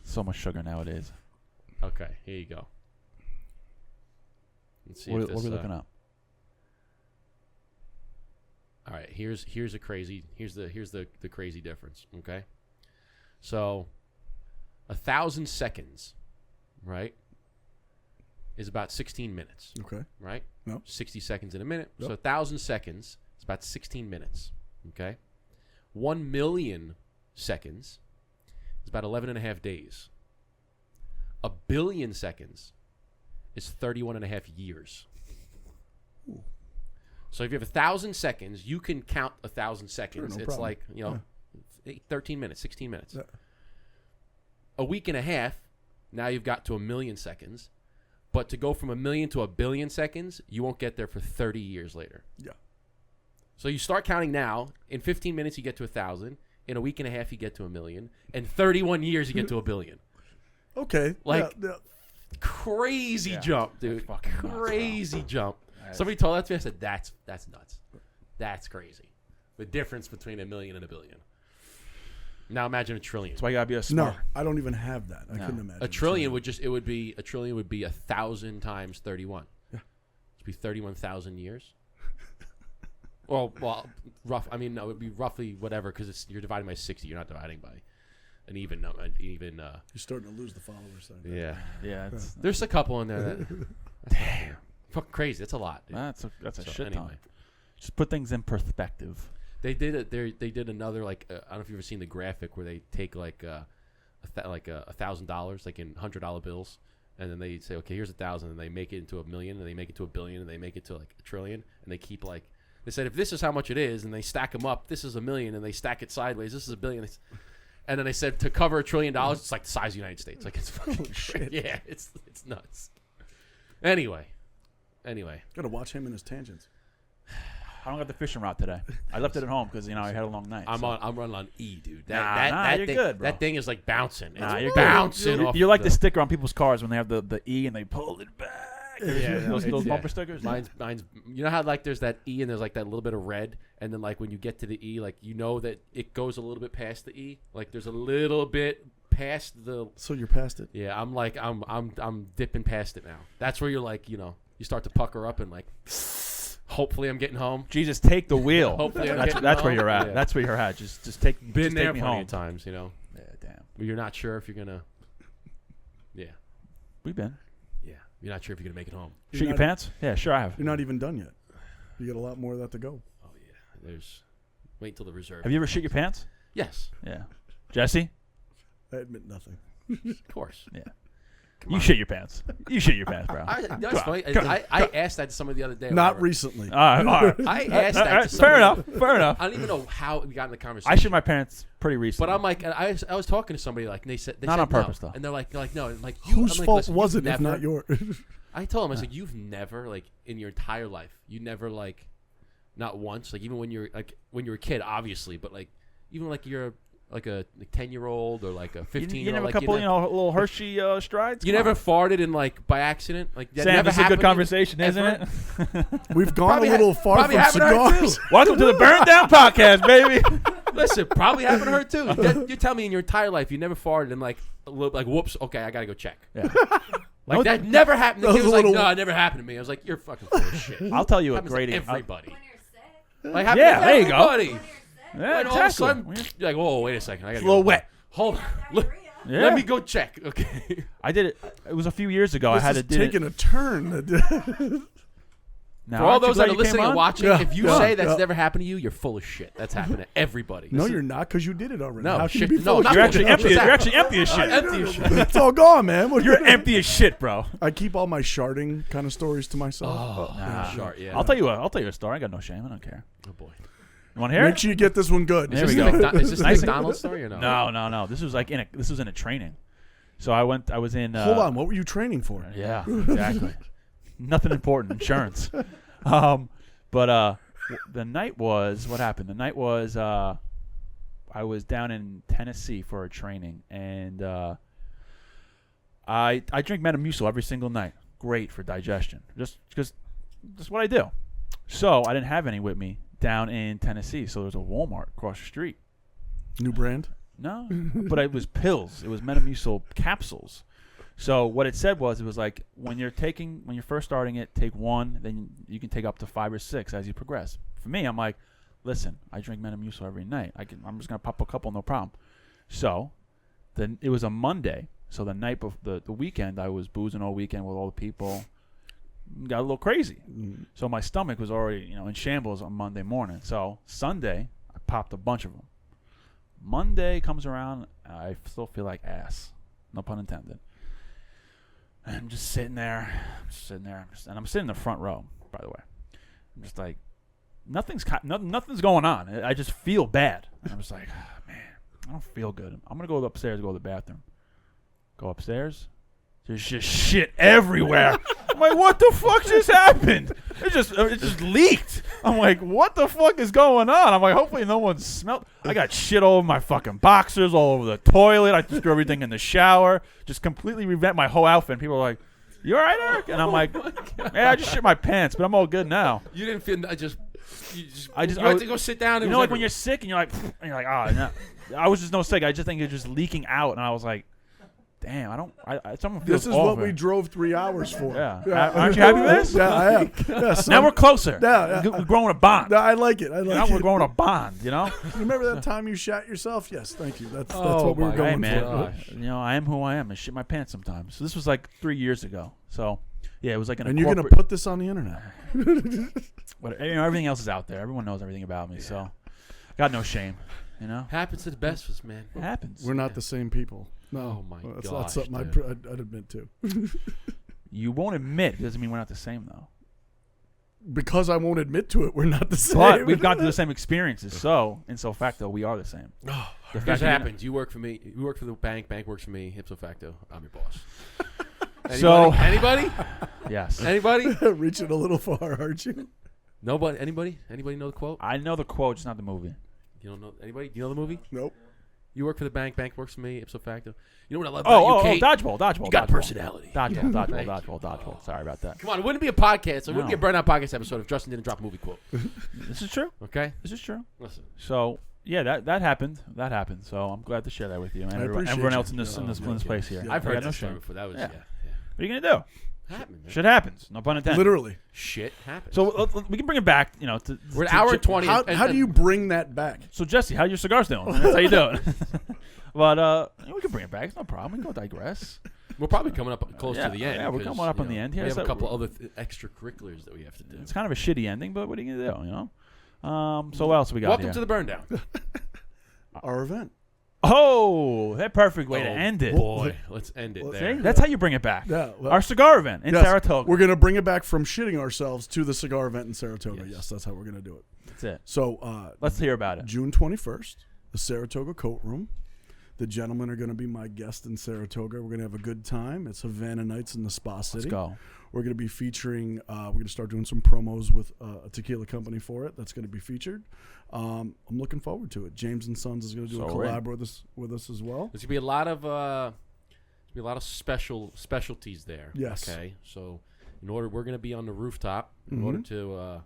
so much sugar nowadays. Okay, here you go. Let's see What if this, are we looking up? All right, here's the crazy difference. Okay, so 1,000 seconds, right, is about 16 minutes. Okay. Right. No. 60 seconds in a minute. Yep. So 1,000 seconds is about 16 minutes. Okay. 1 million seconds is about 11 and a half days. 1 billion seconds is 31 and a half years. Ooh. So if you have 1,000 seconds, you can count 1,000 seconds. Sure, no It's problem. like, 13 minutes, 16 minutes. Yeah. A week and a half, now you've got to 1 million seconds. But to go from 1 million to 1 billion seconds, you won't get there for 30 years later. Yeah. So you start counting now. In 15 minutes, you get to 1,000. In a week and a half, you get to 1 million. In 31 years, you get to 1 billion. Okay. Like, yeah. crazy jump, dude. That's fucking nuts, Crazy jump. That Somebody told that to me. I said, that's nuts. That's crazy. The difference between 1 million and 1 billion. Now imagine 1 trillion. That's why you gotta be a No, smart. I don't even have that. I No. couldn't imagine. A trillion would be 1,000 times 31. Yeah. It'd be 31,000 years. well, rough. I mean, no, it would be roughly whatever because you're dividing by 60. You're not dividing by an even number. You're starting to lose the followers. Then. Yeah. Yeah, it's, There's a couple in there that. Damn. Fucking crazy. That's a lot. Dude. that's a So, shit ton. anyway. Just put things in perspective. They did it. They did another like I don't know if you've ever seen the graphic where they take like $1,000 like in $100 bills, and then they say, okay, here's 1,000, and they make it into 1 million, and they make it to 1 billion, and they make it to like 1 trillion, and they keep like they said if this is how much it is, and they stack them up, this is 1 million, and they stack it sideways, this is 1 billion, and then they said to cover $1 trillion, it's like the size of the United States, like it's fucking shit. Yeah, it's nuts. Anyway, Gotta watch him and his tangents. I don't got the fishing rod today. I left it at home because I had a long night. I'm running on E, dude. Nah, you're thing, good, bro. That thing is like bouncing. Nah, it's you're bouncing good. off. You're like the sticker on people's cars when they have the E and they pull it back. Yeah, those yeah. bumper stickers. Mine's. You know how like there's that E and there's like that little bit of red, and then like when you get to the E, like you know that it goes a little bit past the E. Like there's a little bit past the. So you're past it. Yeah, I'm dipping past it now. That's where you're like you start to pucker up and like. Hopefully I'm getting home. Jesus, take the wheel. Hopefully I'm that's getting where home. you're at. Yeah. That's where you're at. Just take. Been just there take me plenty home. of times, Yeah, damn. But you're not sure if you're gonna. Yeah. We've been. Yeah. You're not sure if you're gonna make it home. You're Shit your not- pants? Yeah, sure I have. You're not even done yet. You got a lot more of that to go. Oh yeah. There's. Wait until the reserve. Have you ever shit your pants? Yes. Yeah. Jesse? I admit nothing. Of course. Yeah. You shit your pants. You shit your pants, bro. That's funny. I asked that to somebody the other day. Not recently. All right. I asked that to somebody. Fair enough. Fair enough. I don't even know how we got in the conversation. I shit my pants pretty recently. But I'm like, I was talking to somebody like, and they said Not said on purpose, no. though. And they're like no, and like you. Whose I'm like, fault listen, was you've it if never- not yours? I told him I was like, you've never like in your entire life, you never like, not once, like even when you're a kid, obviously, but like even like you're like a 10-year-old or like a 15-year-old. You never like, a couple, little Hershey strides? You Come never on. farted in like by accident, like that Sam, never this is a good happened to you conversation, isn't ever? it? We've gone Probably a little far probably from happened to her, cigars. too. Welcome to the Burn Down Podcast, baby. Listen, probably happened to her too. You tell me in your entire life you never farted and like whoops, okay, I gotta go check. Yeah. Like that never happened. The That kid was was a like, little- no, it never happened to me. I was like, you're fucking full of shit. I'll tell you a Happens to great everybody. When you're sick. Like, happens Yeah, to there you go. everybody. When you're sick. Yeah, And all of a exactly. sudden, you're like, whoa, wait a second, I gotta It's a little go. wet. Hold on, let Diarrhea. Yeah. me go check. Okay. I did it. It was a few years ago. I This had is to do taking it. a turn. Now, For all aren't you those glad that are you came listening and on? watching, Yeah, if you yeah, say that's yeah. never happened to you, you're full of shit. That's happened to everybody. No, This you're is- not, because you did it already. No, How can shit, you be no, full of not shit? You're actually empty. Exactly. You're actually empty as shit. empty as shit. It's all gone, man. What You're empty as shit, bro. I keep all my sharding kind of stories to myself. Oh, Nah. sharp, yeah. I'll tell you a story. I got no shame. I don't care. Oh boy. You want to hear Make it? sure you get this one good. There Is we this go. Is this a Nice. McDonald's story or no? No. This was like in a training. So I was in. Hold on. What were you training for? Yeah, exactly. Nothing important. Insurance. But the night was what happened. The night was I was down in Tennessee for a training, and I drink Metamucil every single night. great for digestion. Just because that's what I do. So I didn't have any with me down in Tennessee. So there's a Walmart across the street. New brand? No, but it was pills. It was Metamucil capsules. So what it said was, it was like when you're first starting it, take one, then you can take up to 5 or 6 as you progress. For me, I'm like, listen, I drink Metamucil every night. I'm just gonna pop a couple, no problem. So then it was a Monday. So the night of the weekend, I was boozing all weekend with all the people. Got a little crazy. So my stomach was already, in shambles on Monday morning. So Sunday, I popped a bunch of them. Monday comes around, I still feel like ass. No pun intended. And I'm just sitting there. And I'm sitting in the front row, by the way. I'm just like, nothing's going on. I just feel bad. And I'm just like, man, I don't feel good. I'm going to go upstairs, go to the bathroom. Go upstairs. There's just shit everywhere. I'm like, what the fuck just happened? It just leaked. I'm like, what the fuck is going on? I'm like, hopefully no one smelled. I got shit all over my fucking boxers, all over the toilet. I just threw everything in the shower. Just completely revamped my whole outfit. And people are like, you all right, Eric? And I'm like, yeah, I just shit my pants, but I'm all good now. You didn't feel. You had to go sit down. And like when you're sick and you're like, no. I was just no sick. I just think it's just leaking out, and I was like, damn, someone feels This is awful. what we drove 3 hours for. Yeah. Aren't you happy with this? Yeah, I am. Yeah, now we're closer. Yeah. We're growing a bond. No, I like it. Now we're growing a bond, You remember that time you shat yourself? Yes, thank you. That's what we were going man. for. I am who I am. I shit my pants sometimes. So this was like 3 years ago. So, yeah, it was like And you're going to put this on the internet. But everything else is out there. Everyone knows everything about me. So, got no shame. Happens to the best of us, man. It happens. We're not the same people. No, oh my that's gosh, not something dude. I'd admit to. You won't admit. Doesn't mean we're not the same, though. Because I won't admit to it, we're not the same. But we've gone through the same experiences. So, in so facto, we are the same. Oh, here's what happens. You work for me. You work for the bank. Bank works for me. Ipso facto, I'm your boss. Anybody? Yes. Anybody? Reaching a little far, aren't you? Nobody. Anybody know the quote? I know the quote, just not the movie. You don't know anybody? Do you know the movie? Nope. You work for the bank. Bank works for me. Ipso facto. You know what I love about you, Kate? Dodgeball. You got personality. Dodgeball. Sorry about that. Come on, it wouldn't be a podcast. It wouldn't be a Burnout Podcast episode if Justin didn't drop a movie quote. This is true. Okay? This is true. Listen. So, yeah, that happened. That happened. So, I'm glad to share that with you. And everyone else in this place here. I've heard that story before. That was, yeah. What are you going to do? Happened, man. Shit happens. No pun intended. Literally. Shit happens. So we can bring it back, we're at hour 20. How do you bring that back? So Jesse, how your cigars doing? That's how you do it. But we can bring it back. It's no problem. We can go digress. We're probably coming up close to the end. Yeah, we're coming up on the end here. We have a couple other extracurriculars that we have to do. It's kind of a shitty ending, but what are you gonna do? So what else we got? Welcome to the Burndown. Our event. Oh, that perfect way to end it. Boy, let's end it there. See? That's how you bring it back. Yeah, our cigar event in Saratoga. We're going to bring it back from shitting ourselves to the cigar event in Saratoga. Yes, that's how we're going to do it. That's it. So let's hear about it. June 21st, the Saratoga Coat Room. The gentlemen are going to be my guest in Saratoga. We're going to have a good time. It's Havana Nights in the Spa City. Let's go. We're going to be featuring, we're going to start doing some promos with a tequila company for it. That's going to be featured. I'm looking forward to it. James and Sons is going to do a collab with us as well. There's going to be a lot of specialties there. Yes. Okay. So we're going to be on the rooftop. In order to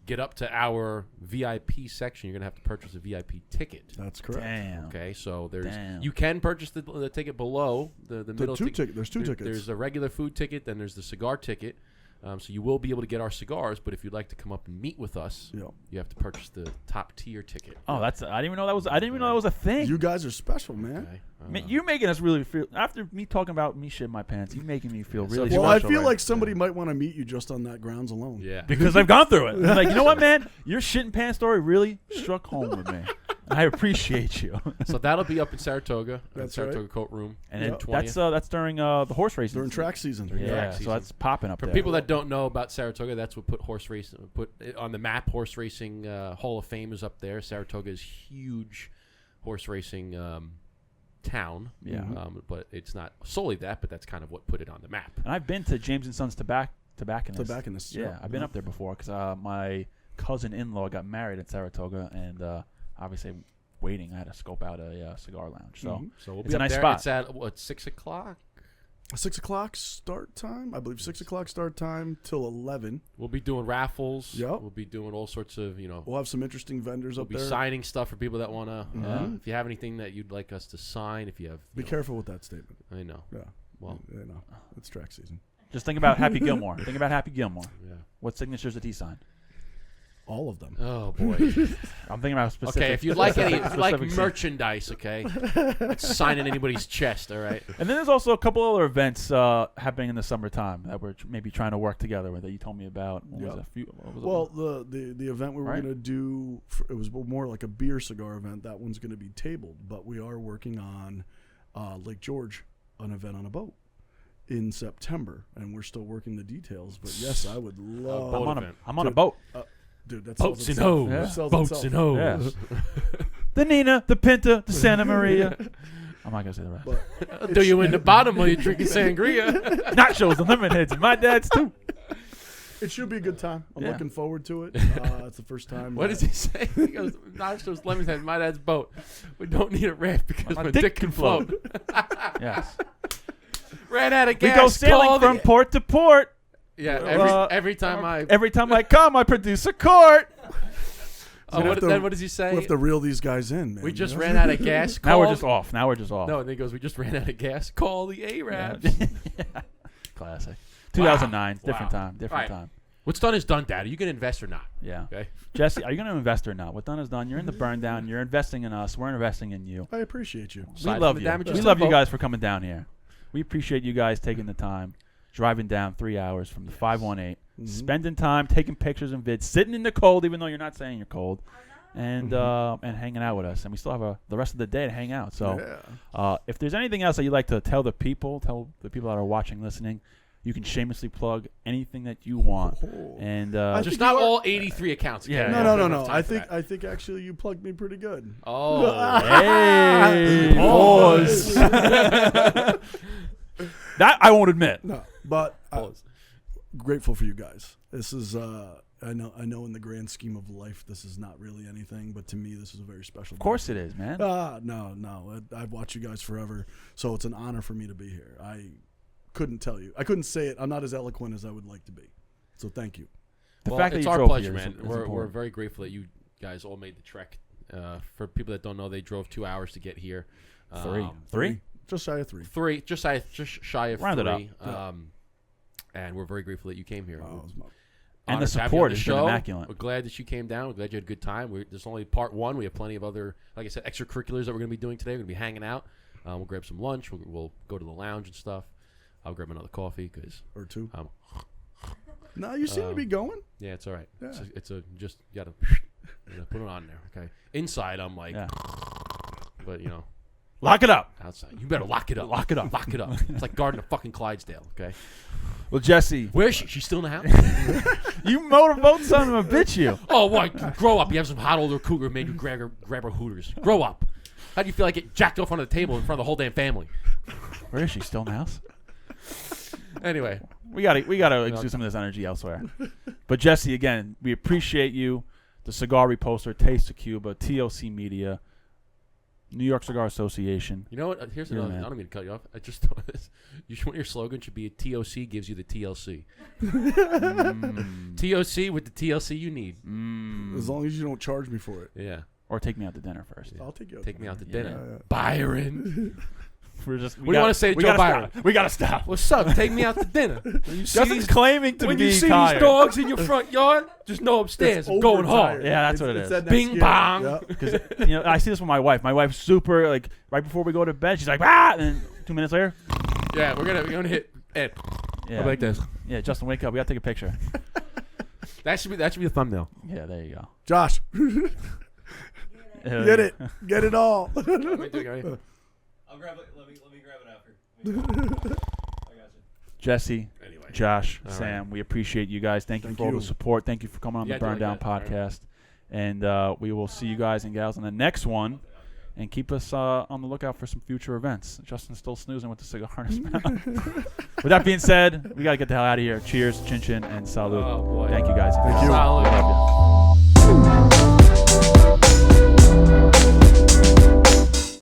get up to our VIP section, you're going to have to purchase a VIP ticket. That's correct. Damn. Okay, so you can purchase the ticket below the middle ticket. There's two tickets. There's a regular food ticket, then there's the cigar ticket. So you will be able to get our cigars, but if you'd like to come up and meet with us, you have to purchase the top tier ticket. Oh, I didn't even know that was a thing. You guys are special, man. Okay. You making us really feel, after me talking about me shitting my pants, you making me feel really special. Well, I feel like somebody might want to meet you just on that grounds alone. Yeah. Because I've gone through it. I'm like, you know what, man? Your shitting pants story really struck home with me. I appreciate you. So that'll be up in Saratoga. That's Saratoga right. Coat Room. And that's during the horse racing. During track season. So that's popping up For there. people that don't know about Saratoga, that's what put it on the map. Horse racing Hall of Fame is up there. Saratoga is huge horse racing town. Yeah. But it's not solely that, but that's kind of what put it on the map. And I've been to James and Sons Tobacconist. Yeah, I've been up there before because my cousin-in-law got married in Saratoga, and obviously waiting, I had to scope out a cigar lounge. So we'll it's be a up nice there. spot. It's at 6 o'clock. 6 o'clock start time. I believe 6 o'clock start time till 11. We'll be doing raffles. Yep. We'll be doing all sorts of, We'll have some interesting vendors we'll up be there. signing stuff for people that want to. Mhm. If you have anything that you'd like us to sign, if you have. Be careful with that statement. I know. Yeah. Well, it's track season. Just think about Happy Gilmore. Think about Happy Gilmore. yeah. What signatures did he sign? All of them. Oh boy. I'm thinking about specific. Okay, if you like specific merchandise, okay, signing anybody's chest, all right. And then there's also a couple other events happening in the summertime that we're maybe trying to work together with that you told me about. What was it? Well, the event we were Right. going to do, it was more like a beer cigar event. That one's going to be tabled, but we are working on Lake George, an event on a boat in September, and we're still working the details. But yes, I would love. I'm on a boat. Dude, that Boats and sells hoes. itself. That sells Boats itself. and hoes. Yeah. The Nina, the Pinta, the Santa Maria. I'm not gonna say the rest. But Do you in the bottom while you're drinking sangria? Nachos and lemon heads, and my dad's too. it should be a good time. I'm Yeah. looking forward to it. It's the first time. What does he say? He goes, nachos, lemon head, my dad's boat. We don't need a raft because my dick can float. Yes. Ran out of We gas. go sailing call from the- port to port. Yeah, every time I. Every time I come, I produce a quart. Then what does he say? We have to reel these guys in, man. We just you know? ran out of gas. Now we're call- just off. No, and then he goes, we just ran out of gas. Call the Arabs. Yeah. Classic. 2009. Different Wow. time. Different All right. time. What's done is done, Dad. Are you going to invest or not? Yeah. Okay. Jesse, are you going to invest or not? What done is done. You're in the burn down. You're investing in us. We're investing in you. I appreciate you. Aside We from love the you. damages We to love the you boat. guys for coming down here. We appreciate you guys taking the time, driving down 3 hours from the 518, spending time, taking pictures and vids, sitting in the cold, even though you're not saying you're cold, and hanging out with us. And we still have the rest of the day to hang out. So if there's anything else that you'd like to tell the people that are watching, listening, you can shamelessly plug anything that you want. And Just not all 83 accounts. Okay? Yeah. No. I think actually you plugged me pretty good. Oh. hey, pause. That I won't admit. No, but Pause. grateful for you guys. This is I know in the grand scheme of life this is not really anything, but to me this is a very special. Of course it is, man. No. I've watched you guys forever, so it's an honor for me to be here. I couldn't tell you. I couldn't say it. I'm not as eloquent as I would like to be. So thank you. The fact that it's you our drove pleasure, here is man. We're important. very grateful that you guys all made the trek. For people that don't know, they drove 2 hours to get here. Three? Just shy of 3. Three, just shy of Round it 3. up. And we're very grateful that you came here. Oh, it was And Honored the to have you support on has the been show. immaculate. We're glad that you came down. We're glad you had a good time. There's only part 1. We have plenty of other, like I said, extracurriculars that we're going to be doing today. We're going to be hanging out. We'll grab some lunch. We'll go to the lounge and stuff. I'll grab another coffee or 2. Um, No, you seem to be going. yeah, it's all right. Yeah. It's a just you gotta put it on there. Okay. Inside, I'm like, Yeah. but Lock it up. outside, you better lock it up. Lock it up. Lock it up. It's like guarding a fucking Clydesdale. Okay. Well, Jesse, Where is she? She's still in the house. you motorboat son of a bitch, you. Oh, what? Grow up. You have some hot older cougar made you grab her hooters. Grow up. How do you feel like get jacked off on the table in front of the whole damn family? Where is she? Still in the house? Anyway, We gotta exude some of this energy elsewhere. But Jesse, again, we appreciate you. The Cigar Reposter, Taste of Cuba, TOC Media, New York Cigar Association. you know what? Here's another. man. I don't mean to cut you off. I just thought this. Your slogan should be a TOC gives you the TLC. TOC with the TLC you need. As long as you don't charge me for it. Yeah. Or take me out to dinner first. I'll take you. Take me out to Yeah. dinner. Byron. We're just. What do you want to say to Joe Byron? We gotta stop. What's up? Take me out to dinner. When you see Justin's claiming to when be you see tired. these dogs in your front yard, just know upstairs I'm going home. overtired. Yeah, that's what it is. that next Bing year. bong. Yeah. Because I see this with my wife. My wife's super like right before we go to bed. She's like and then 2 minutes later. Yeah, we're gonna hit Ed. Yeah. Like this. Yeah, Justin, wake up. We gotta take a picture. That should be the thumbnail. Yeah, there you go. Josh, Hell get yeah. it. Get it all. I'll grab it. Let me grab it after. I got you. Jesse, Anyway. Josh, All Sam, right. we appreciate you guys. Thank you Thank for all you. the support. Thank you for coming on Yeah, the Burn do Down like that. All right. podcast. And we will see you guys and gals on the next one. And keep us on the lookout for some future events. Justin's still snoozing with the cigar in his mouth. With that being said, we got to get the hell out of here. Cheers, chin chin, and salud. Oh, boy. Thank you guys. Thank you. Solid. Love you.